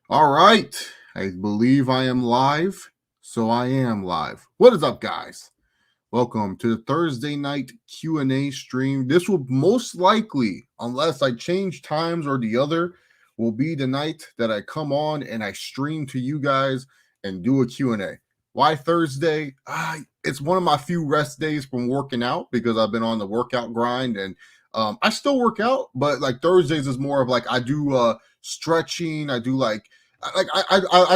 All right. I believe I am live, so I am live. What is up, guys? Welcome to the Thursday night Q and A stream. This will most likely, unless I change times or the other, will be the night that I come on and I stream to you guys and do a Q and A. Why Thursday? It's one of my few rest days from working out because I've been on the workout grind and I still work out, but like Thursdays is more of like I do stretching. I do I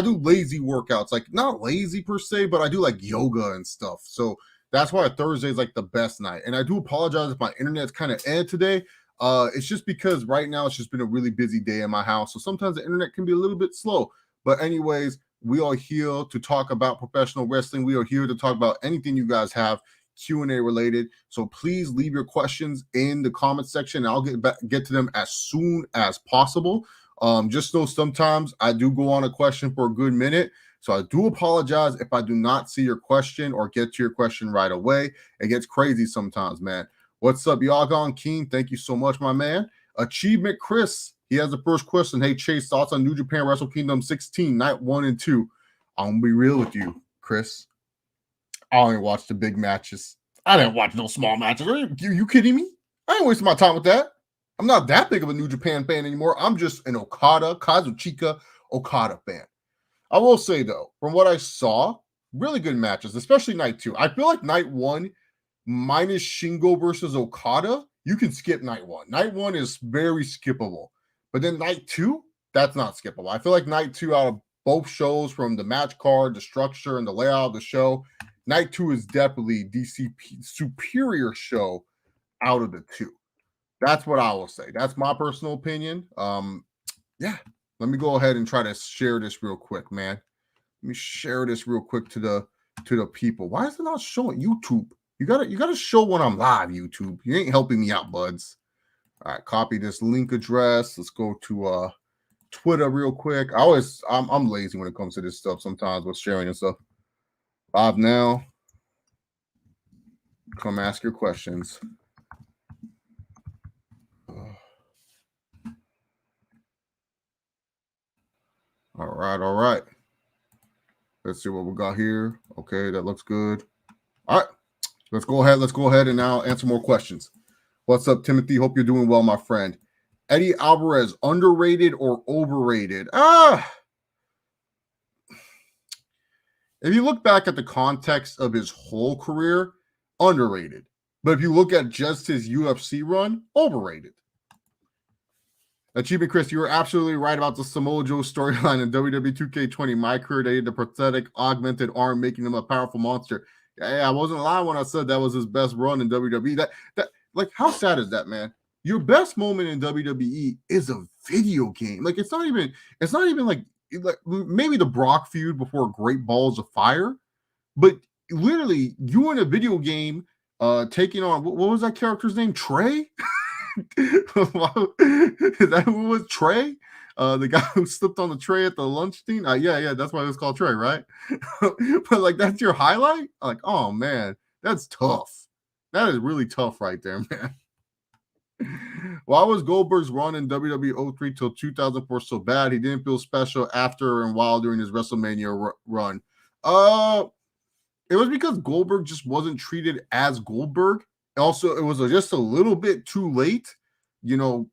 do lazy workouts, like not lazy per se, but I do like yoga and stuff. So that's why Thursday is like the best night. And I do apologize if my internet's kind of today. It's just because right now it's just been a really busy day in my house. So sometimes the internet can be a little bit slow. But anyways, we are here to talk about professional wrestling. We are here to talk about anything you guys have Q&A related. So please leave your questions in the comment section. I'll get to them as soon as possible. Just know sometimes I do go on a question for a good minute. So I do apologize if I do not see your question or get to your question right away. It gets crazy sometimes, man. What's up, y'all? Gone Keen? Thank you so much, my man. Achievement Chris, he has the first question. Hey, Chase, thoughts on New Japan Wrestle Kingdom 16, night 1 and 2? I'm going to be real with you, Chris. I only watched the big matches. I didn't watch no small matches. Are you kidding me? I ain't wasting my time with that. I'm not that big of a New Japan fan anymore. I'm just an Kazuchika Okada fan. I will say, though, from what I saw, really good matches, especially night 2. I feel like night 1, minus Shingo versus Okada, you can skip night 1. Night 1 is very skippable. But then night 2, that's not skippable. I feel like night 2 out of both shows, from the match card, the structure, and the layout of the show, night 2 is definitely DCP superior show out of the 2. That's what I will say. That's my personal opinion. Yeah. Let me go ahead and try to share this real quick, man. Let me share this real quick to the people. Why is it not showing YouTube? You gotta show when I'm live, YouTube. You ain't helping me out, buds. All right, copy this link address. Let's go to Twitter real quick. I'm lazy when it comes to this stuff sometimes with sharing and stuff. Live now. Come ask your questions. All right. Let's see what we got here. Okay, that looks good. All right, let's go ahead and now answer more questions. What's up, Timothy? Hope you're doing well, my friend. Eddie Alvarez, underrated or overrated? If you look back at the context of his whole career, underrated. But if you look at just his UFC run, overrated. Achievement Chris, you were absolutely right about the Samoa Joe storyline in WWE 2K20. My career dated the prosthetic augmented arm, making him a powerful monster. Yeah, I wasn't lying when I said that was his best run in WWE. That like, how sad is that, man? Your best moment in WWE is a video game. Like, it's not even like maybe the Brock feud before Great Balls of Fire, but literally you in a video game taking on what was that character's name? Trey? Is that who was Trey? The guy who slipped on the tray at the lunch thing? Yeah, that's why it was called Trey, right? But like, that's your highlight? Like, oh man, that's tough. That is really tough right there, man. Why was Goldberg's run in WWE 03 till 2004 so bad? He didn't feel special after and while during his WrestleMania run. It was because Goldberg just wasn't treated as Goldberg. Also, it was just a little bit too late. You know,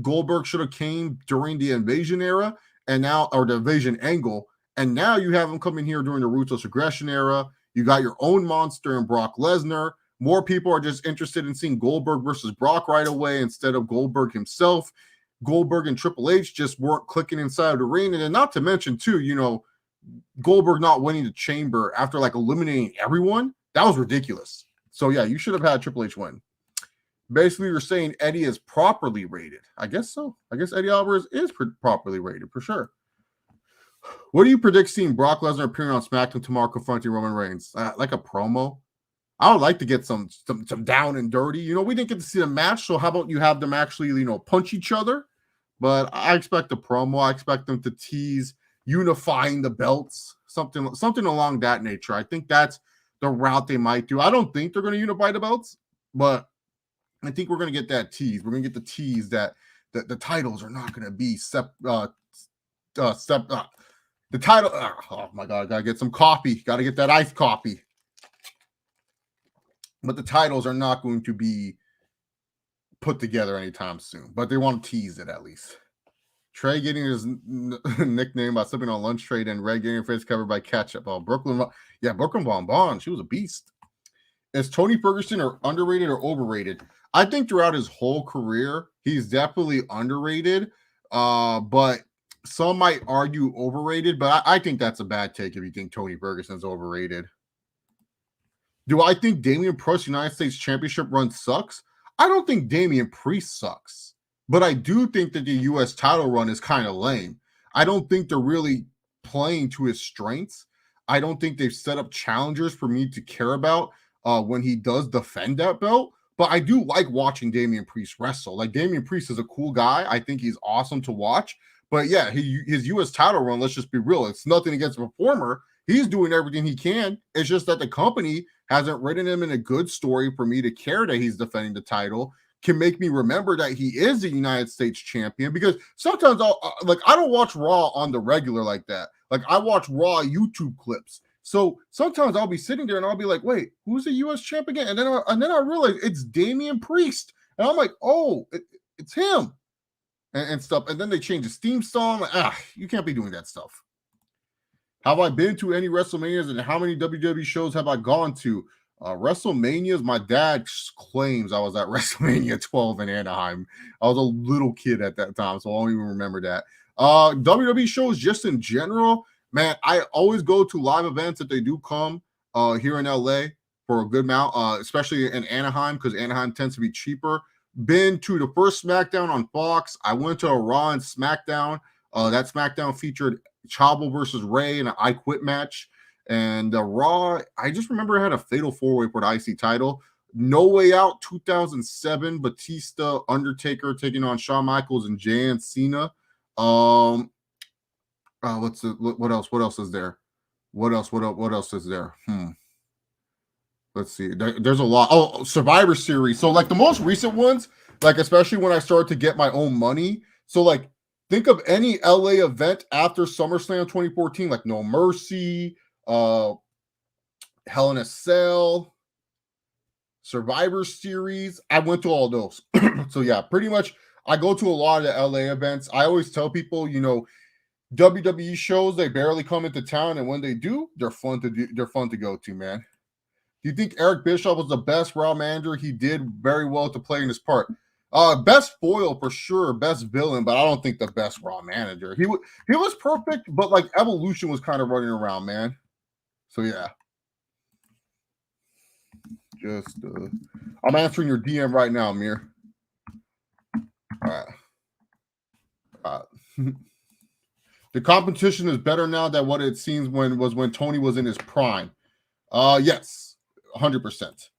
Goldberg should have came during the Invasion era or the Invasion angle. And now you have him coming here during the Ruthless Aggression era. You got your own monster in Brock Lesnar. More people are just interested in seeing Goldberg versus Brock right away instead of Goldberg himself. Goldberg and Triple H just weren't clicking inside of the ring. And then not to mention, too, you know, Goldberg not winning the Chamber after like eliminating everyone. That was ridiculous. So, yeah, you should have had Triple H win. Basically, you're saying Eddie is properly rated. I guess so. I guess Eddie Alvarez is properly rated for sure. What do you predict seeing Brock Lesnar appearing on SmackDown tomorrow confronting Roman Reigns? Like a promo? I would like to get some down and dirty. You know, we didn't get to see the match, so how about you have them actually, you know, punch each other? But I expect a promo. I expect them to tease unifying the belts, something along that nature. I think that's the route they might do. I don't think they're going to unify the belts, but I think we're going to get that tease. We're going to get the tease that the titles are not going to be the title. Oh my God, I gotta get some coffee. Gotta get that iced coffee. But the titles are not going to be put together anytime soon. But they want to tease it at least. Trey getting his nickname by slipping on lunch trade, and Red getting face covered by ketchup. Oh, Brooklyn Bonbon. She was a beast. Is Tony Ferguson underrated or overrated? I think throughout his whole career, he's definitely underrated. But some might argue overrated, but I think that's a bad take if you think Tony Ferguson's overrated. Do I think Damian Priest's United States Championship run sucks? I don't think Damian Priest sucks, but I do think that the U.S. title run is kind of lame. I don't think they're really playing to his strengths. I don't think they've set up challengers for me to care about when he does defend that belt. But I do like watching Damian Priest wrestle. Like, Damian Priest is a cool guy. I think he's awesome to watch. But yeah, his U.S. title run, let's just be real. It's nothing against the performer. He's doing everything he can. It's just that the company hasn't written him in a good story for me to care that he's defending the title, can make me remember that he is the United States champion. Because sometimes I don't watch Raw on the regular like that. Like, I watch Raw YouTube clips. So sometimes I'll be sitting there and I'll be like, wait, who's the U.S. champ again? And then I realize it's Damian Priest. And I'm like, oh, it's him. And stuff. And then they change his theme song. Like, you can't be doing that stuff. Have I been to any WrestleManias, and how many WWE shows have I gone to? WrestleManias, my dad claims I was at WrestleMania 12 in Anaheim. I was a little kid at that time, so I don't even remember that. WWE shows just in general, man, I always go to live events if they do come here in LA for a good amount, especially in Anaheim, because Anaheim tends to be cheaper. Been to the first SmackDown on Fox. I went to a Raw and SmackDown. That SmackDown featured Chavo versus Ray in an I Quit match. And Raw, I just remember it had a fatal four-way for the IC title. No Way Out 2007, Batista, Undertaker taking on Shawn Michaels and Jay and Cena. What else is there? What else is there? Let's see. There's a lot. Oh, Survivor Series. So like the most recent ones, like especially when I started to get my own money. So like think of any LA event after SummerSlam 2014, like No Mercy, Hell in a Cell, Survivor Series. I went to all those. So yeah, pretty much I go to a lot of the LA events. I always tell people, WWE shows, they barely come into town, and when they do, they're fun to go to, man. Do you think Eric Bischoff was the best Raw manager? He did very well to play in his part. Best foil for sure, best villain, but I don't think the best Raw manager. He was perfect, but like Evolution was kind of running around, man. So yeah. Just I'm answering your DM right now, Amir. All right. The competition is better now than what it seems when Tony was in his prime. Yes, 100%.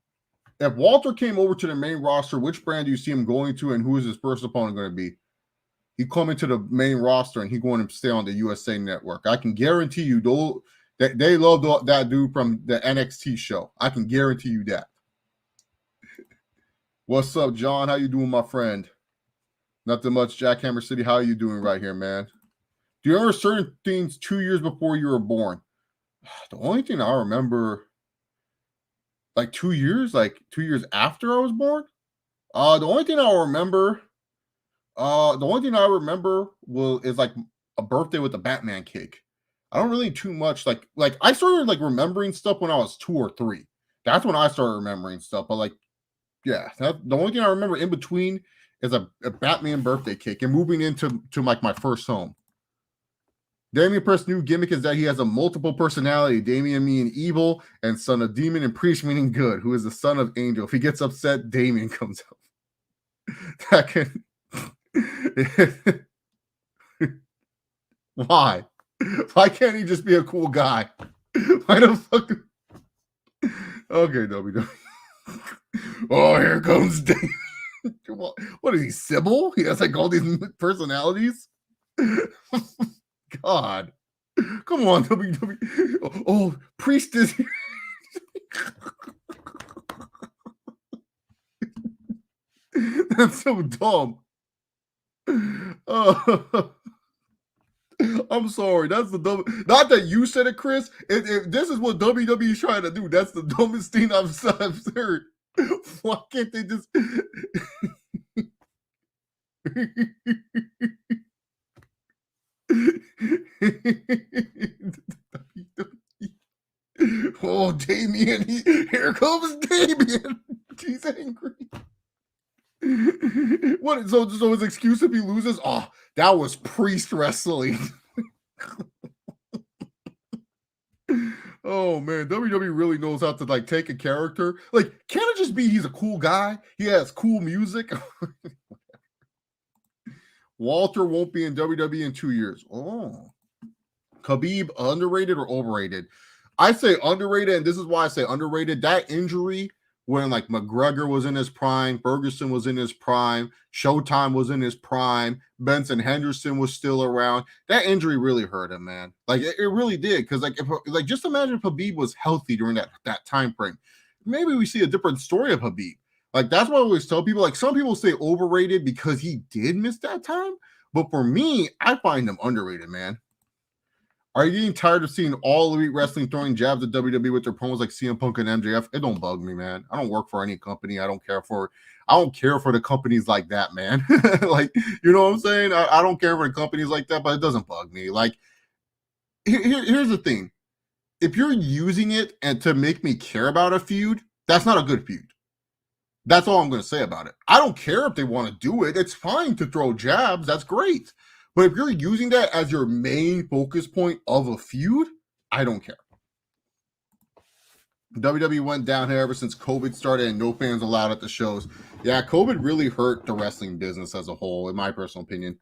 If Walter came over to the main roster, which brand do you see him going to, and who is his first opponent going to be? He coming to the main roster, and he going to stay on the USA Network. I can guarantee you, they love that dude from the NXT show. I can guarantee you that. What's up, John? How you doing, my friend? Nothing much, Jackhammer City. How are you doing right here, man? Do you remember certain things 2 years before you were born? The only thing I remember, like 2 years after I was born. The only thing I remember is like a birthday with a Batman cake. I don't really too much like I started like remembering stuff when I was 2 or 3. That's when I started remembering stuff. But like, yeah, the only thing I remember in between is a Batman birthday cake and moving into like my first home. Damian Priest's new gimmick is that he has a multiple personality. Damian meaning evil and son of demon, and Priest meaning good, who is the son of angel. If he gets upset, Damian comes up. That can Why? Why can't he just be a cool guy? Why the fuck? Okay, WWE. Oh, here comes Damian. What is he, Sybil? He has like all these personalities. God, come on, WWE. Oh, Priest is here. That's so dumb. Uh, I'm sorry. That's the dumb. Not that you said it, Chris. If this is what WWE is trying to do, that's the dumbest thing I've heard. Why can't they just? Oh, Damien! Here comes Damien. He's angry. What? So his excuse if he loses? Oh, that was priest wrestling. Oh man, WWE really knows how to like take a character. Like, can it just be he's a cool guy? He has cool music. Walter won't be in WWE in 2 years. Oh, Khabib underrated or overrated? I say underrated, and this is why I say underrated. That injury when like McGregor was in his prime, Ferguson was in his prime, Showtime was in his prime, Benson Henderson was still around. That injury really hurt him, man. Like it really did. Because like just imagine if Khabib was healthy during that time frame. Maybe we see a different story of Khabib. Like that's why I always tell people. Like some people say overrated because he did miss that time, but for me, I find him underrated, man. Are you getting tired of seeing all elite wrestling throwing jabs at WWE with their promos like CM Punk and MJF? It don't bug me, man. I don't work for any company. I don't care for the companies like that, man. Like, you know what I'm saying? I don't care for the companies like that, but it doesn't bug me. Like, here's the thing. If you're using it and to make me care about a feud, that's not a good feud. That's all I'm going to say about it. I don't care if they want to do it. It's fine to throw jabs. That's great. But if you're using that as your main focus point of a feud, I don't care. WWE went down here ever since COVID started and no fans allowed at the shows. Yeah, COVID really hurt the wrestling business as a whole, in my personal opinion.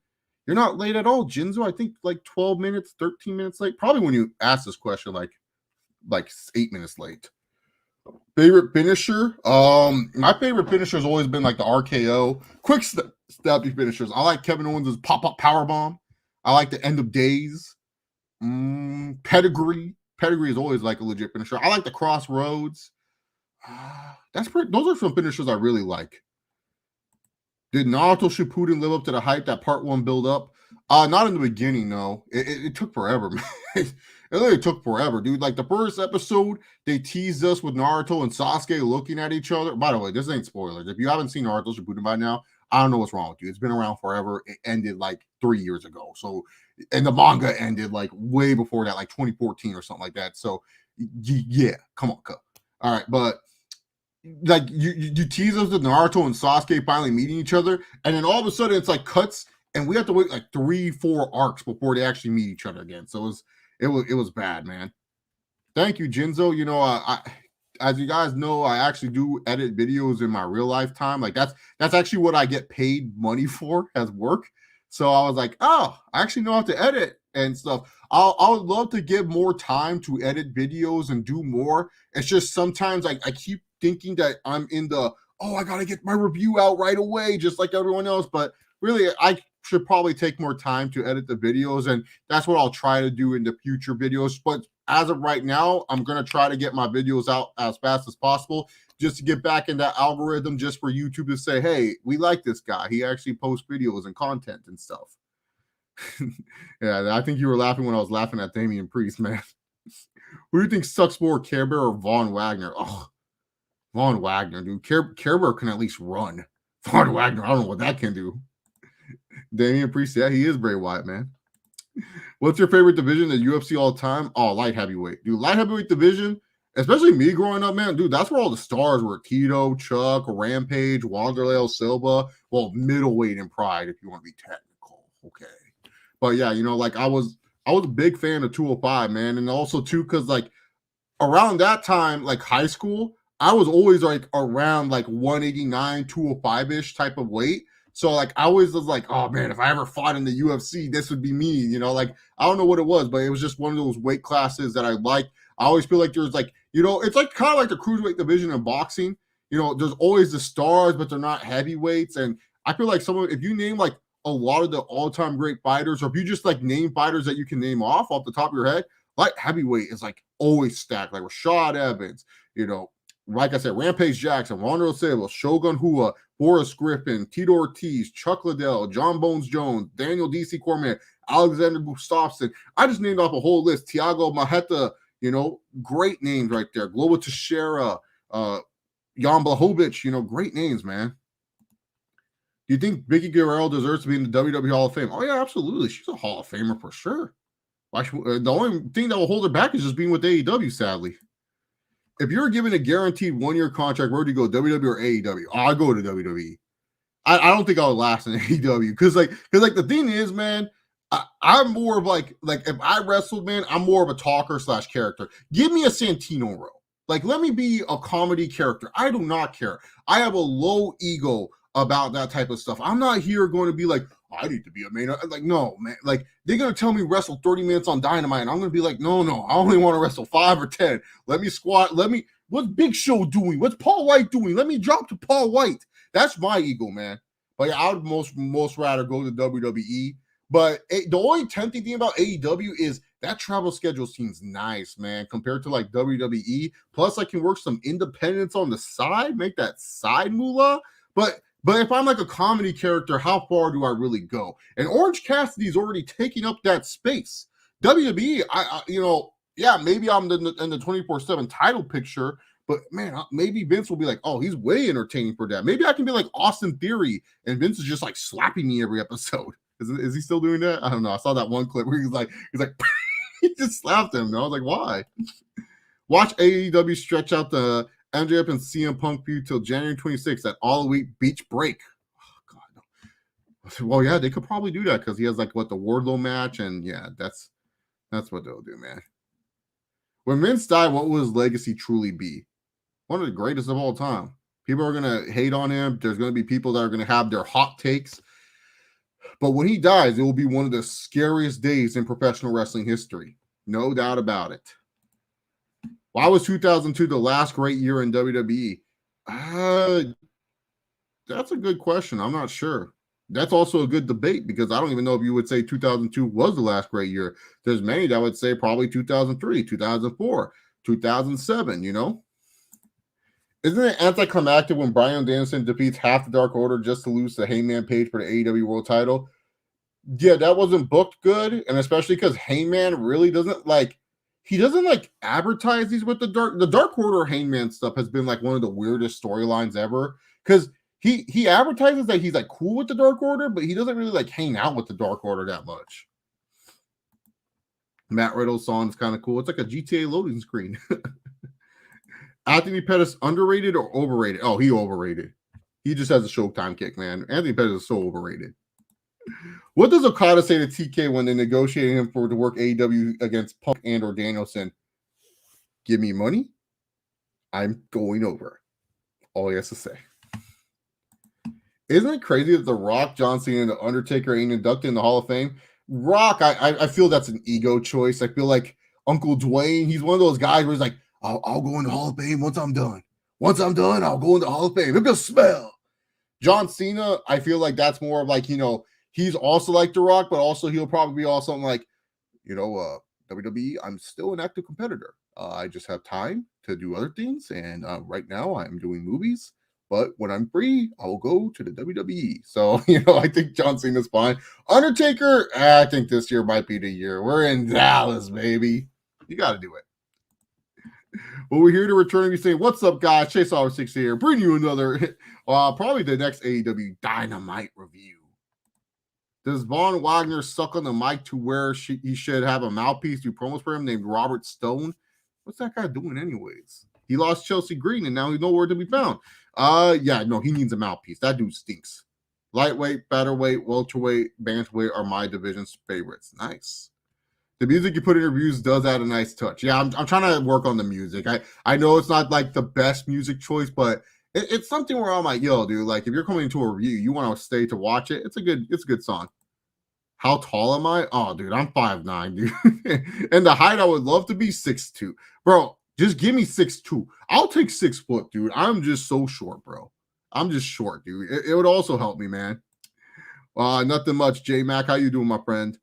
You're not late at all, Jinzo. I think like 12 minutes, 13 minutes late. Probably when you asked this question, like 8 minutes late. Favorite finisher? My favorite finisher has always been like the RKO. Quick snappy finishers. I like Kevin Owens' pop-up powerbomb. I like the end of days. Pedigree. Pedigree is always like a legit finisher. I like the crossroads. Those are some finishers I really like. Did Naruto Shippuden live up to the hype that part one build up? Not in the beginning, no. It took forever, man. It literally took forever, dude. Like the first episode, they teased us with Naruto and Sasuke looking at each other. By the way, this ain't spoilers. If you haven't seen Naruto Shippuden by now, I don't know what's wrong with you. It's been around forever. It ended like 3 years ago. So, and the manga ended like way before that, like 2014 or something like that. So, yeah, come on, cup. All right, but like you tease us with Naruto and Sasuke finally meeting each other, and then all of a sudden it's like cuts, and we have to wait like 3-4 arcs before they actually meet each other again. So it was bad, man. Thank you, Jinzo. You know, I as you guys know, I actually do edit videos in my real life time. Like that's actually what I get paid money for as work. So I was like, oh, I actually know how to edit and stuff. I would love to give more time to edit videos and do more. It's just sometimes I keep thinking that I'm in the, oh, I got to get my review out right away, just like everyone else. But really, I should probably take more time to edit the videos. And that's what I'll try to do in the future videos. But as of right now, I'm going to try to get my videos out as fast as possible just to get back in that algorithm just for YouTube to say, hey, we like this guy. He actually posts videos and content and stuff. Yeah, I think you were laughing when I was laughing at Damian Priest, man. Who do you think sucks more, Care Bear or Von Wagner? Oh, Von Wagner, dude. Care Bear can at least run. Von Wagner, I don't know what that can do. Damian Priest, yeah, he is Bray Wyatt, man. What's your favorite division in UFC all time? Oh, light heavyweight. Dude, light heavyweight division, especially me growing up, man, dude, that's where all the stars were. Tito, Chuck, Rampage, Wanderlei Silva. Well, middleweight and Pride, if you want to be technical. Okay. But yeah, you know, like I was a big fan of 205, man. And also too, because like around that time, like high school, I was always like around like 189, 205-ish type of weight. So like I always was like, oh man, if I ever fought in the UFC, this would be me. You know, like I don't know what it was, but it was just one of those weight classes that I liked. I always feel like there's like, you know, it's like kind of like the cruiserweight division in boxing. You know, there's always the stars, but they're not heavyweights. And I feel like if you name like a lot of the all-time great fighters, or if you just like name fighters that you can name off the top of your head, like heavyweight is like always stacked, like Rashad Evans, you know, like I said, Rampage Jackson, Ronald Sable, Shogun Hua, Boris Griffin, Tito Ortiz, Chuck Liddell, John Bones Jones, Daniel DC Cormier, Alexander Gustafsson. I just named off a whole list. Tiago Maheta, great names right there. Globo Teixeira, Jan Blachowicz, great names, man. Do you think Biggie Guerrero deserves to be in the WWE Hall of Fame? Oh, yeah, absolutely. She's a Hall of Famer for sure. The only thing that will hold her back is just being with AEW, sadly. If you're given a guaranteed one-year contract, where do you go, WWE or AEW? Oh, I'll go to WWE. I don't think I would last in AEW because the thing is, man, I'm more of like if I wrestled, man, I'm more of a talker / character. Give me a Santino role. Let me be a comedy character. I do not care. I have a low ego about that type of stuff. I'm not here going to be like, I need to be a main. No, man. They're going to tell me wrestle 30 minutes on Dynamite, and I'm going to be like, no, I only want to wrestle 5 or 10. Let me squat. What's Big Show doing? What's Paul White doing? Let me drop to Paul White. That's my ego, man. But yeah, I would most rather go to WWE. But the only tempting thing about AEW is that travel schedule seems nice, man, compared to WWE. Plus, I can work some independence on the side, make that side moolah. But if I'm a comedy character, how far do I really go? And Orange Cassidy's already taking up that space. WWE, maybe I'm in the 24/7 title picture, but man, maybe Vince will be like, oh, he's way entertaining for that. Maybe I can be like Austin Theory, and Vince is just slapping me every episode. Is he still doing that? I don't know. I saw that one clip where he's like, he just slapped him. And I was like, why? Watch AEW stretch out the MJF and CM Punk feud till January 26th at All Elite Beach Break. Oh, God. Well, yeah, they could probably do that because he has the Wardlow match, and yeah, that's what they'll do, man. When Vince died, what will his legacy truly be? One of the greatest of all time. People are gonna hate on him. There's gonna be people that are gonna have their hot takes. But when he dies, it will be one of the scariest days in professional wrestling history. No doubt about it. Why was 2002 the last great year in WWE? That's a good question. I'm not sure. That's also a good debate because I don't even know if you would say 2002 was the last great year. There's many that would say probably 2003, 2004, 2007, Isn't it anticlimactic when Bryan Danielson defeats half the Dark Order just to lose to Hangman Page for the AEW World title? Yeah, that wasn't booked good, and especially because Hangman really doesn't advertise these with the Dark Order Hangman stuff has been one of the weirdest storylines ever because he advertises that he's cool with the Dark Order, but he doesn't really hang out with the Dark Order that much. Matt Riddle's song is kind of cool. It's like a GTA loading screen. Anthony Pettis underrated or overrated? Oh, he overrated. He just has a Showtime kick, man. Anthony Pettis is so overrated. What does Okada say to TK when they negotiated him to work AEW against Punk and or Danielson? Give me money. I'm going over. All he has to say. Isn't it crazy that The Rock, John Cena, and The Undertaker ain't inducted in the Hall of Fame? Rock, I feel that's an ego choice. I feel like Uncle Dwayne, he's one of those guys where he's like, I'll go in the Hall of Fame once I'm done. Once I'm done, I'll go in the Hall of Fame. It can smell. John Cena, I feel like that's more of he's also like The Rock, but also he'll probably be also like, WWE, I'm still an active competitor. I just have time to do other things. And right now I'm doing movies. But when I'm free, I'll go to the WWE. So, I think John Cena's fine. Undertaker, I think this year might be the year. We're in Dallas, baby. You got to do it. Well, we're here to return. We say, what's up, guys? Chase Oliver 60 here. Bring you another, probably the next AEW Dynamite review. Does Von Wagner suck on the mic to where he should have a mouthpiece do promos for him named Robert Stone? What's that guy doing anyways? He lost Chelsea Green, and now he's nowhere to be found. He needs a mouthpiece. That dude stinks. Lightweight, featherweight, welterweight, bantamweight are my division's favorites. Nice. The music you put in reviews does add a nice touch. Yeah, I'm trying to work on the music. I know it's not the best music choice, but it's something where I'm like, yo, dude, if you're coming to a review, you want to stay to watch it. It's a good song. How tall am I? Oh, dude, I'm 5'9", dude. And the height I would love to be 6'2". Bro, just give me 6'2". I'll take 6 foot, dude. I'm just so short, bro. I'm just short, dude. It would also help me, man. Nothing much. J Mac, how you doing, my friend?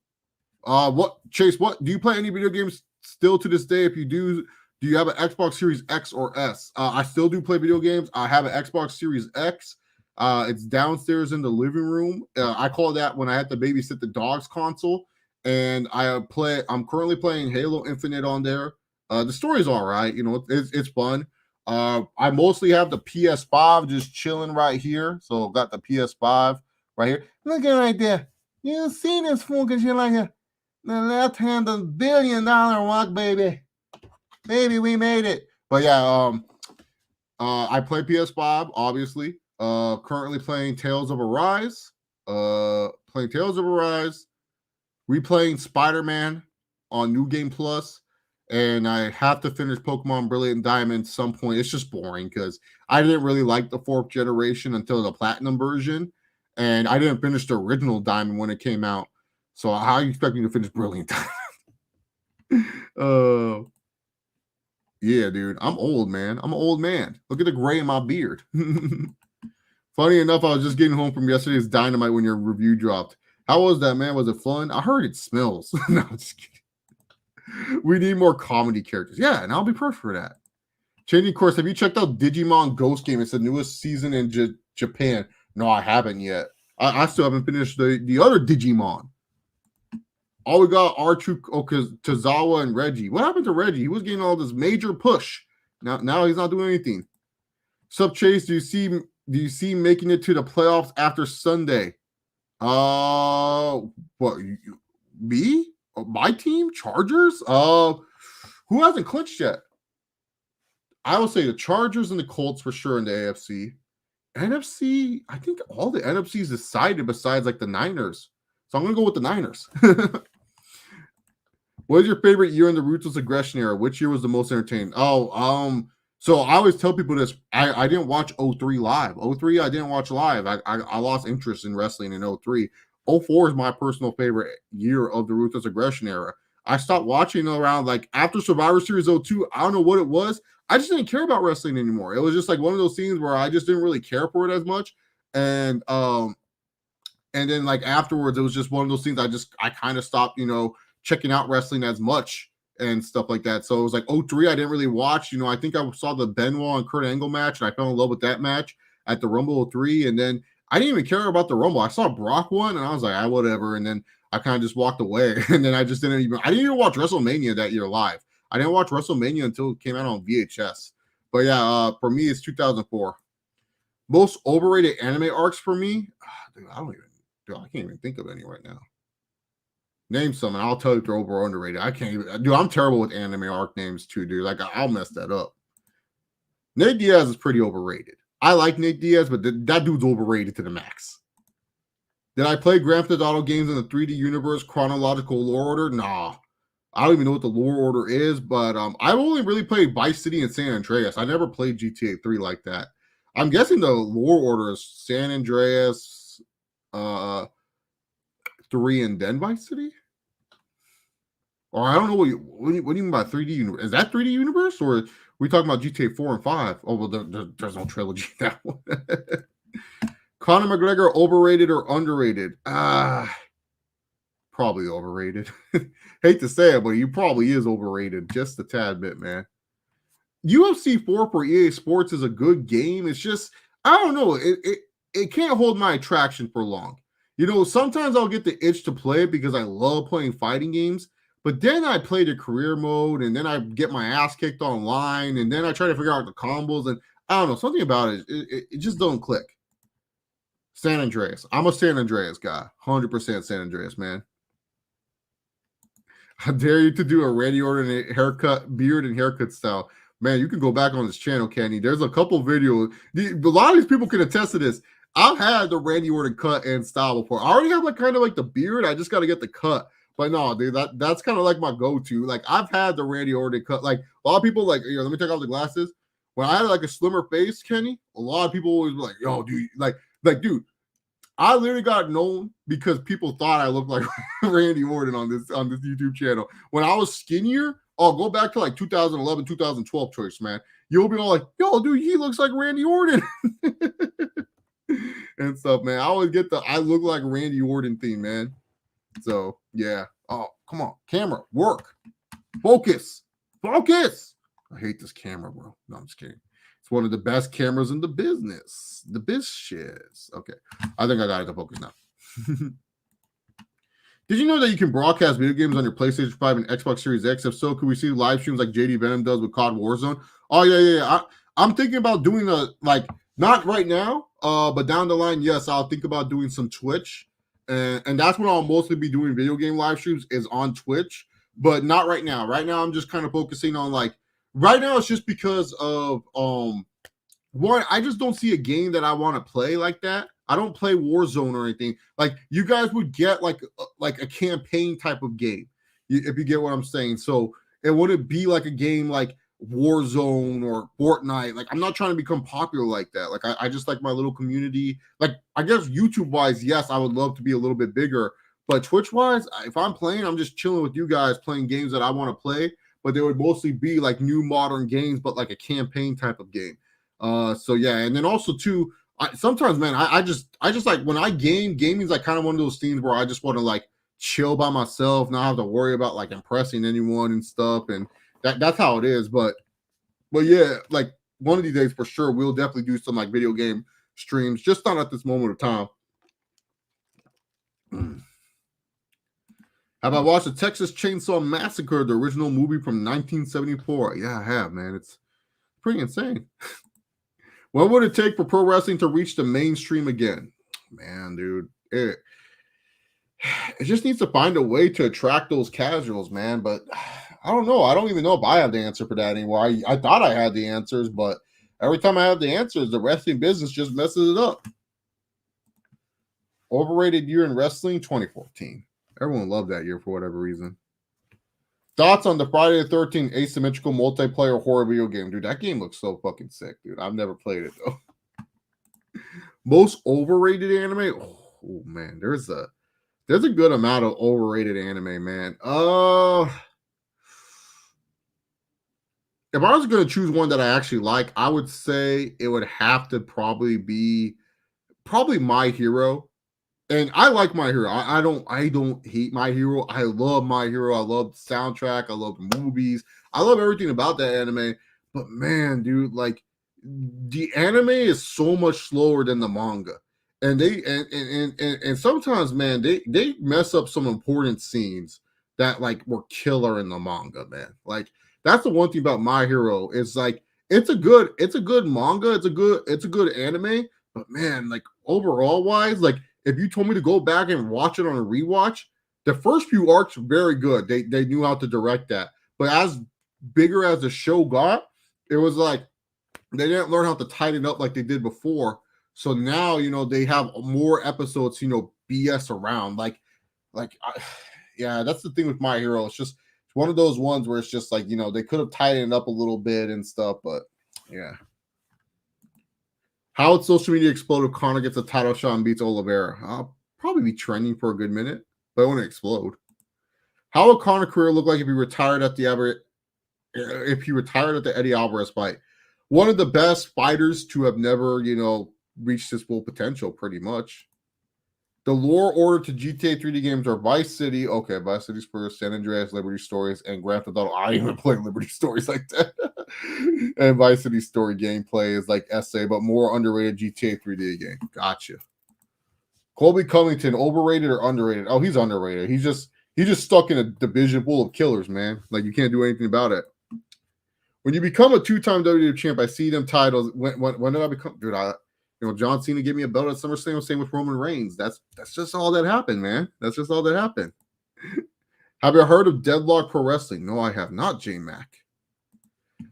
What do you play any video games still to this day? If you do Do you have an Xbox Series X or S? I still do play video games. I have an Xbox Series X. It's downstairs in the living room. I call that when I have to babysit the dog's console. And I'm currently playing Halo Infinite on there. The story's all right. You know, it's fun. I mostly have the PS5 just chilling right here. So got the PS5 right here. Look at it right there. You see this fucking shit like the left hand $1 billion walk, baby. Baby, we made it. But yeah, I play PS5, obviously. Currently playing Tales of Arise. Replaying Spider-Man on New Game Plus. And I have to finish Pokemon Brilliant Diamond some point. It's just boring because I didn't really like the 4th generation until the Platinum version. And I didn't finish the original Diamond when it came out. So how are you expecting to finish Brilliant Diamond? Yeah, dude. I'm old, man. I'm an old man. Look at the gray in my beard. Funny enough, I was just getting home from yesterday's Dynamite when your review dropped. How was that, man? Was it fun? I heard it smells. No, I'm just kidding. We need more comedy characters. Yeah, and I'll be perfect for that. Changing course. Have you checked out Digimon Ghost Game? It's the newest season in Japan. No, I haven't yet. I still haven't finished the other Digimon. All we got are Tozawa and Reggie. What happened to Reggie? He was getting all this major push. Now he's not doing anything. Sub Chase, do you see making it to the playoffs after Sunday? What me? My team, Chargers? Who hasn't clinched yet? I will say the Chargers and the Colts for sure in the AFC. NFC, I think all the NFC's decided besides like the Niners. So I'm gonna go with the Niners. What is your favorite year in the Ruthless Aggression era? Which year was the most entertaining? So I always tell people this. I didn't watch 03 live. 03 I didn't watch live. I lost interest in wrestling in 03. 04 is my personal favorite year of the Ruthless Aggression era. I stopped watching around like after Survivor Series 02. I don't know what it was. I just didn't care about wrestling anymore. It was just like one of those scenes where I just didn't really care for it as much. And then like afterwards, it was just one of those things I kind of stopped, checking out wrestling as much and stuff like that. So it was like 03, I didn't really watch. I think I saw the Benoit and Kurt Angle match, and I fell in love with that match at the Rumble 03. And then I didn't even care about the Rumble. I saw Brock won, and I was like, whatever. And then I kind of just walked away. And then I didn't even watch WrestleMania that year live. I didn't watch WrestleMania until it came out on VHS. But yeah, for me, it's 2004. Most overrated anime arcs for me? Dude, I can't even think of any right now. Name some, and I'll tell you if they're over or underrated. I can't even. Dude, I'm terrible with anime arc names too, dude. Like, I'll mess that up. Nate Diaz is pretty overrated. I like Nate Diaz, but that dude's overrated to the max. Did I play Grand Theft Auto games in the 3D universe chronological lore order? Nah. I don't even know what the lore order is, but I've only really played Vice City and San Andreas. I never played GTA 3 like that. I'm guessing the lore order is San Andreas, 3 and then Vice City? Or I don't know what do you mean by 3D universe? Is that 3D universe, or are we talking about GTA 4 and 5? Oh, well, there's no trilogy in that one. Conor McGregor, overrated or underrated? Probably overrated. Hate to say it, but he probably is overrated just a tad bit, man. UFC 4 for EA Sports is a good game. It's just, I don't know. It can't hold my attraction for long. Sometimes I'll get the itch to play it because I love playing fighting games. But then I play the career mode, and then I get my ass kicked online, and then I try to figure out the combos, and I don't know, something about it, it just don't click. San Andreas. I'm a San Andreas guy. 100% San Andreas, man. I dare you to do a Randy Orton haircut, beard, and haircut style. Man, you can go back on this channel, Kenny. There's a couple videos. A lot of these people can attest to this. I've had the Randy Orton cut and style before. I already have kind of the beard. I just got to get the cut. But no, dude, that's kind of like my go-to. Like, I've had the Randy Orton cut. Like, a lot of people, let me take off the glasses. When I had a slimmer face, Kenny, a lot of people always be like, yo, dude, dude, I literally got known because people thought I looked like Randy Orton on this YouTube channel. When I was skinnier, I'll go back to 2011, 2012 choice, man. You'll be all like, yo, dude, he looks like Randy Orton. And stuff, man. I always get the I look like Randy Orton theme, man. So, yeah. Oh, come on. Camera, work. Focus. I hate this camera, bro. No, I'm just kidding. It's one of the best cameras in the business. The biz shiz. Okay. I think I got it to focus now. Did you know that you can broadcast video games on your PlayStation 5 and Xbox Series X? If so, could we see live streams like JD Venom does with COD Warzone? Oh, yeah. I'm thinking about doing not right now, but down the line, yes, I'll think about doing some Twitch. And that's what I'll mostly be doing video game live streams is on Twitch, but not right now. Right now, I'm just kind of focusing on right now it's just because of one, I just don't see a game that I want to play like that. I don't play Warzone or anything. Like you guys would get like a campaign type of game, if you get what I'm saying. So it wouldn't be like a game like Warzone or Fortnite. Like I'm not trying to become popular like that. Like I just like my little community. Like I guess YouTube wise, yes, I would love to be a little bit bigger. But Twitch wise, if I'm playing, I'm just chilling with you guys playing games that I want to play. But they would mostly be like new modern games, but like a campaign type of game. So yeah, and then also too, sometimes, man, I just like when I gaming's like kind of one of those things where I just want to like chill by myself, not have to worry about like impressing anyone and stuff, and that's how it is. But yeah, like one of these days for sure, we'll definitely do some like video game streams, just not at this moment of time. Have I watched the Texas Chainsaw Massacre, the original movie from 1974? Yeah, I have, man. It's pretty insane. What would it take for pro wrestling to reach the mainstream again? Man, dude, it just needs to find a way to attract those casuals, man. But I don't know. I don't even know if I have the answer for that anymore. I thought I had the answers, but every time I have the answers, the wrestling business just messes it up. Overrated year in wrestling, 2014. Everyone loved that year for whatever reason. Thoughts on the Friday the 13th asymmetrical multiplayer horror video game? Dude, that game looks so fucking sick, dude. I've never played it, though. Most overrated anime? Oh, man. There's a good amount of overrated anime, man. If I was going to choose one that I actually like, I would say it would have to probably be My Hero. And I like My Hero. I don't hate My Hero. I love My Hero. I love the soundtrack. I love the movies. I love everything about that anime. But man, dude, like the anime is so much slower than the manga. And and sometimes, man, they mess up some important scenes that like were killer in the manga, man. Like that's the one thing about My Hero. It's like it's a good manga. It's a good anime. But man, like overall wise, like if you told me to go back and watch it on a rewatch, the first few arcs were very good. They knew how to direct that. But as bigger as the show got, it was like they didn't learn how to tighten up like they did before. So now, they have more episodes, BS around. Yeah, that's the thing with My Hero. It's one of those ones where it's just like, they could have tightened up a little bit and stuff, but yeah. How would social media explode if Conor gets a title shot and beats Oliveira? I'll probably be trending for a good minute, but it wouldn't explode. How would Conor's career look like if he retired at the Eddie Alvarez fight? One of the best fighters to have never, reached his full potential, pretty much. The lore order to GTA 3D games are Vice City. Okay, Vice City's first, San Andreas, Liberty Stories, and Grand Theft Auto. I ain't even play Liberty Stories like that. And Vice City story gameplay is like SA, but more underrated GTA 3D game. Gotcha. Colby Covington, overrated or underrated? Oh, he's underrated. He's just stuck in a division full of killers, man. Like you can't do anything about it. When you become a two-time WWE champ, I see them titles. When did I become? Dude, John Cena gave me a belt at SummerSlam. Same with Roman Reigns. That's just all that happened, man. That's just all that happened. Have you heard of Deadlock Pro Wrestling? No, I have not, J-Mac.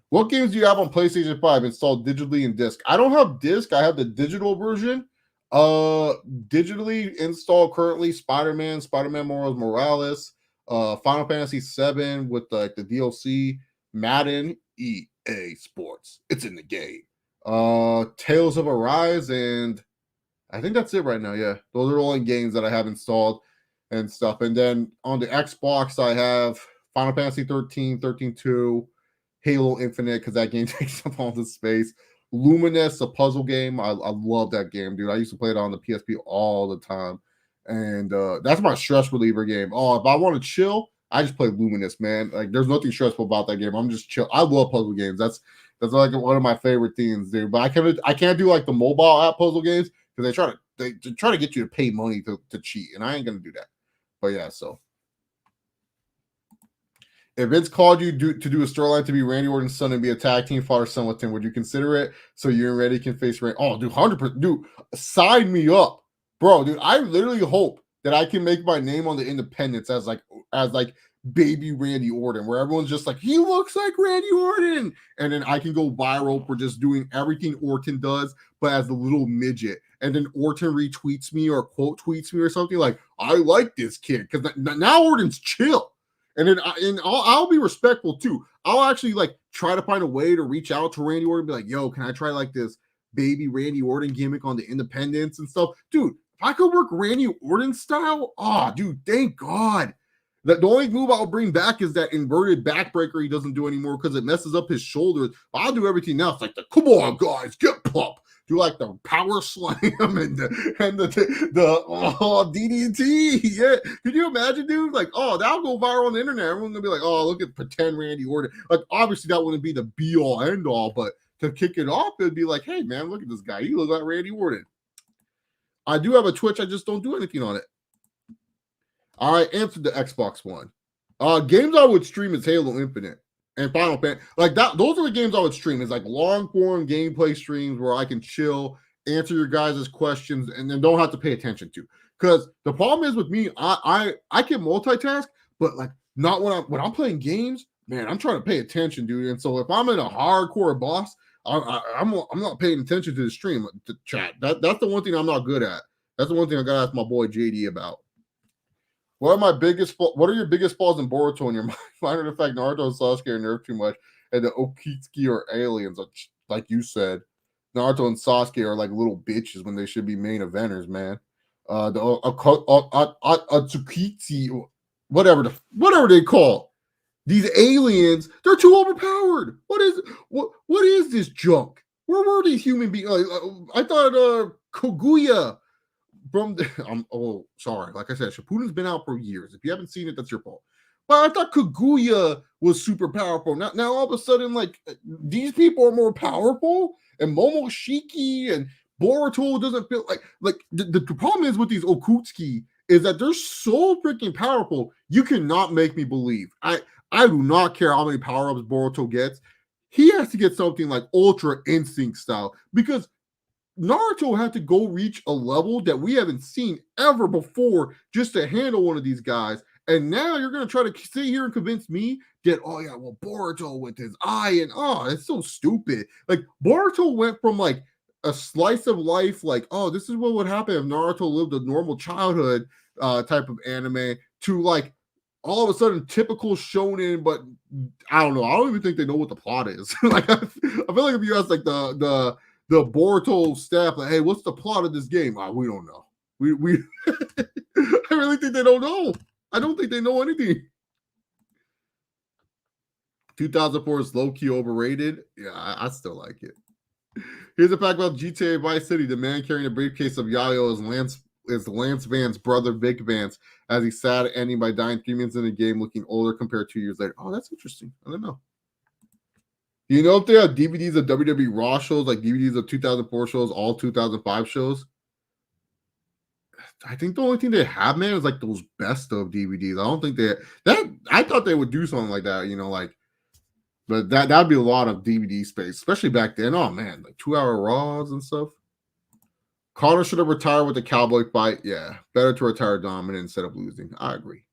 What games do you have on PlayStation 5 installed digitally in disc? I don't have disc. I have the digital version. Digitally installed currently Spider-Man Morales, Final Fantasy 7 with the DLC, Madden, EA Sports. It's in the game. Tales of Arise, and I think that's it right now. Yeah, those are all in games that I have installed and stuff. And then on the Xbox, I have Final Fantasy 13, 13-2, Halo Infinite, because that game takes up all the space. Luminous, a puzzle game. I love that game, dude. I used to play it on the PSP all the time. And that's my stress reliever game. Oh, if I want to chill, I just play Luminous, man. Like, there's nothing stressful about that game. I'm just chill. I love puzzle games. That's like one of my favorite things, dude. But I can't do like the mobile app puzzle games because they try to get you to pay money to cheat, and I ain't gonna do that. But yeah, so if Vince called you to do a storyline to be Randy Orton's son and be a tag team father son with him, would you consider it so you and Randy can face Randy? Oh, dude, 100%, dude, sign me up, bro, dude. I literally hope that I can make my name on the independents as baby Randy Orton, where everyone's just like, he looks like Randy Orton, and then I can go viral for just doing everything Orton does, but as a little midget. And then Orton retweets me or quote tweets me or something like, I like this kid, because now Orton's chill. And then I'll be respectful too. I'll actually like try to find a way to reach out to Randy Orton and be like, yo, can I try like this baby Randy Orton gimmick on the independents and stuff? Dude, if I could work Randy Orton style, dude, thank God. The only move I'll bring back is that inverted backbreaker he doesn't do anymore because it messes up his shoulders. I'll do everything else, like the come on guys, get pumped. Do like the power slam and the DDT. Yeah, could you imagine, dude? Like, that'll go viral on the internet. Everyone's gonna be like, oh, look at pretend Randy Orton. Like, obviously that wouldn't be the be all end all, but to kick it off, it'd be like, hey man, look at this guy. He looks like Randy Orton. I do have a Twitch. I just don't do anything on it. I answered the Xbox One. Games I would stream is Halo Infinite and Final Fantasy. Like that, those are the games I would stream. It's like long form gameplay streams where I can chill, answer your guys' questions, and then don't have to pay attention to. Because the problem is with me, I can multitask, but like not when I'm playing games, man, I'm trying to pay attention, dude. And so if I'm in a hardcore boss, I'm not paying attention to the stream, to chat. That's the one thing I'm not good at. That's the one thing I gotta ask my boy JD about. What are your biggest flaws in Boruto in your mind? Mine are the fact Naruto and Sasuke are nerfed too much, and the Okitsuki are aliens, like you said. Naruto and Sasuke are like little bitches when they should be main eventers, man. The Otsukitsu, whatever they call these aliens, they're too overpowered. What is this junk? Where were these human beings? I thought Kaguya. Sorry. Like I said, Shippuden's been out for years. If you haven't seen it, that's your fault. But I thought Kaguya was super powerful. Now all of a sudden, like, these people are more powerful, and Momoshiki and Boruto doesn't feel like the problem is with these Okutsuki is that they're so freaking powerful. You cannot make me believe. I do not care how many power-ups Boruto gets. He has to get something like Ultra Instinct style, because Naruto had to go reach a level that we haven't seen ever before just to handle one of these guys. And now you're going to try to sit here and convince me that, Boruto with his eye, and it's so stupid. Like, Boruto went from like a slice of life, like, this is what would happen if Naruto lived a normal childhood type of anime, to like all of a sudden typical shonen, but I don't know. I don't even think they know what the plot is. Like, I feel like if you ask like the Boruto staff, like, hey, what's the plot of this game? We don't know. We I really think they don't know. I don't think they know anything. 2004 is low-key overrated. Yeah, I still like it. Here's a fact about GTA Vice City. The man carrying a briefcase of Yayo is Lance Van's brother, Vic Vance, as he sad ending by dying 3 minutes in the game, looking older compared to 2 years later. Oh, that's interesting. I don't know. Do you know if they have DVDs of WWE Raw shows, like DVDs of 2004 shows, all 2005 shows? I think the only thing they have, man, is like those best of DVDs. I don't think I thought they would do something like that, but that'd be a lot of DVD space, especially back then. Oh man, like 2-hour Raws and stuff. Conor should have retired with the cowboy fight. Yeah, better to retire dominant instead of losing. I agree.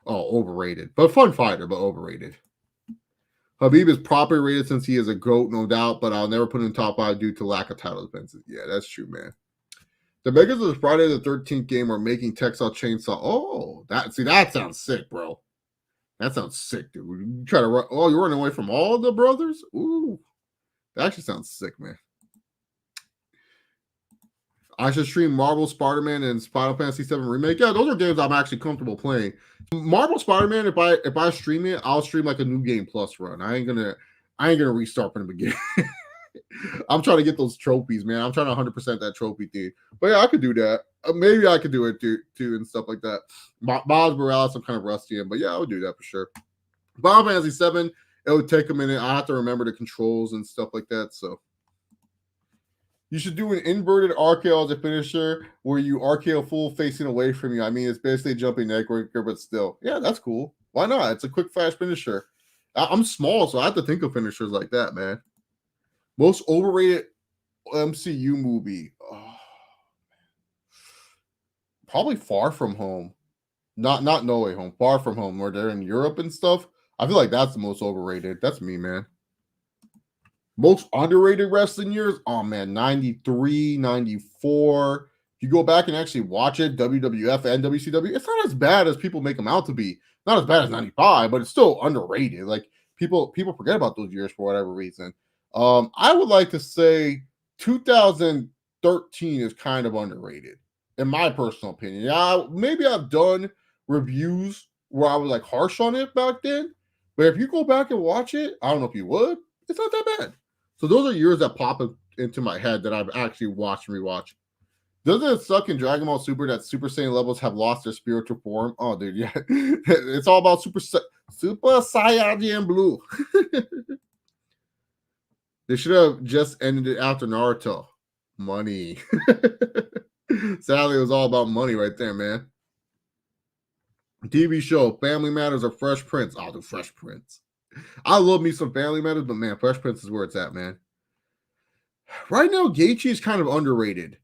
Oh, overrated, but fun fighter, but overrated. Khabib is properly rated since he is a GOAT, no doubt, but I'll never put him in top 5 due to lack of title defenses. Yeah, that's true, man. The makers of the Friday the 13th game are making Textile Chainsaw. Oh, that sounds sick, bro. That sounds sick, dude. You try to run. Oh, you're running away from all the brothers? Ooh, that actually sounds sick, man. I should stream Marvel Spider-Man and Final Fantasy VII Remake. Yeah, those are games I'm actually comfortable playing. Marvel Spider-Man, if I stream it, I'll stream like a new game plus run. I ain't gonna restart from the beginning. I'm trying to get those trophies, man. I'm trying to 100% that trophy thing. But yeah, I could do that. Maybe I could do it too and stuff like that. Miles Morales, I'm kind of rusty in, but yeah, I would do that for sure. Final Fantasy 7, it would take a minute. I have to remember the controls and stuff like that. So you should do an inverted RKO as a finisher where you RKO full facing away from you. I mean, it's basically jumping neck breaker, but still. Yeah, that's cool. Why not? It's a quick flash finisher. I'm small, so I have to think of finishers like that, man. Most overrated MCU movie. Oh, probably Far From Home. Not No Way Home. Far From Home, where they're in Europe and stuff. I feel like that's the most overrated. That's me, man. Most underrated wrestling years? Oh, man, 93, 94. If you go back and actually watch it, WWF and WCW, it's not as bad as people make them out to be. Not as bad as 95, but it's still underrated. Like, people forget about those years for whatever reason. I would like to say 2013 is kind of underrated, in my personal opinion. Yeah, maybe I've done reviews where I was like harsh on it back then, but if you go back and watch it, I don't know if you would, it's not that bad. So those are years that pop into my head that I've actually watched and rewatched. Doesn't it suck in Dragon Ball Super that Super Saiyan levels have lost their spiritual form? Oh, dude, yeah. It's all about Super Saiyan Blue. They should have just ended it after Naruto. Money. Sadly, it was all about money right there, man. TV show, Family Matters or Fresh Prince? I'll do Fresh Prince. I love me some Family Matters, but man, Fresh Prince is where it's at, man. Right now, Gaethje is kind of underrated.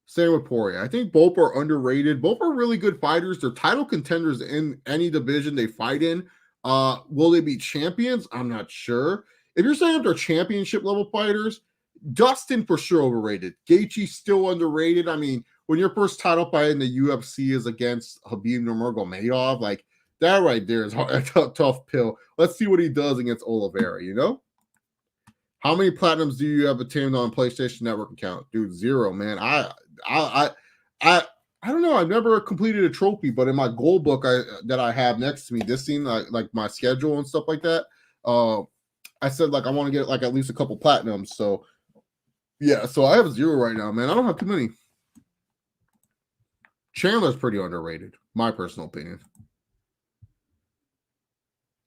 Same with Poirier. I think both are underrated. Both are really good fighters. They're title contenders in any division they fight in. Will they be champions? I'm not sure. If you're saying they're championship level fighters, Dustin for sure overrated. Gaethje still underrated. I mean, when your first title fight in the UFC is against Khabib Nurmagomedov, like that right there is a tough pill. Let's see what he does against Oliveira, you know? How many platinums do you have attained on PlayStation Network account? Dude, 0, man. I don't know. I've never completed a trophy, but in my goal book that I have next to me, this thing, like my schedule and stuff like that, I said like I want to get like at least a couple platinums. So yeah, so I have 0 right now, man. I don't have too many. Chandler's pretty underrated, my personal opinion.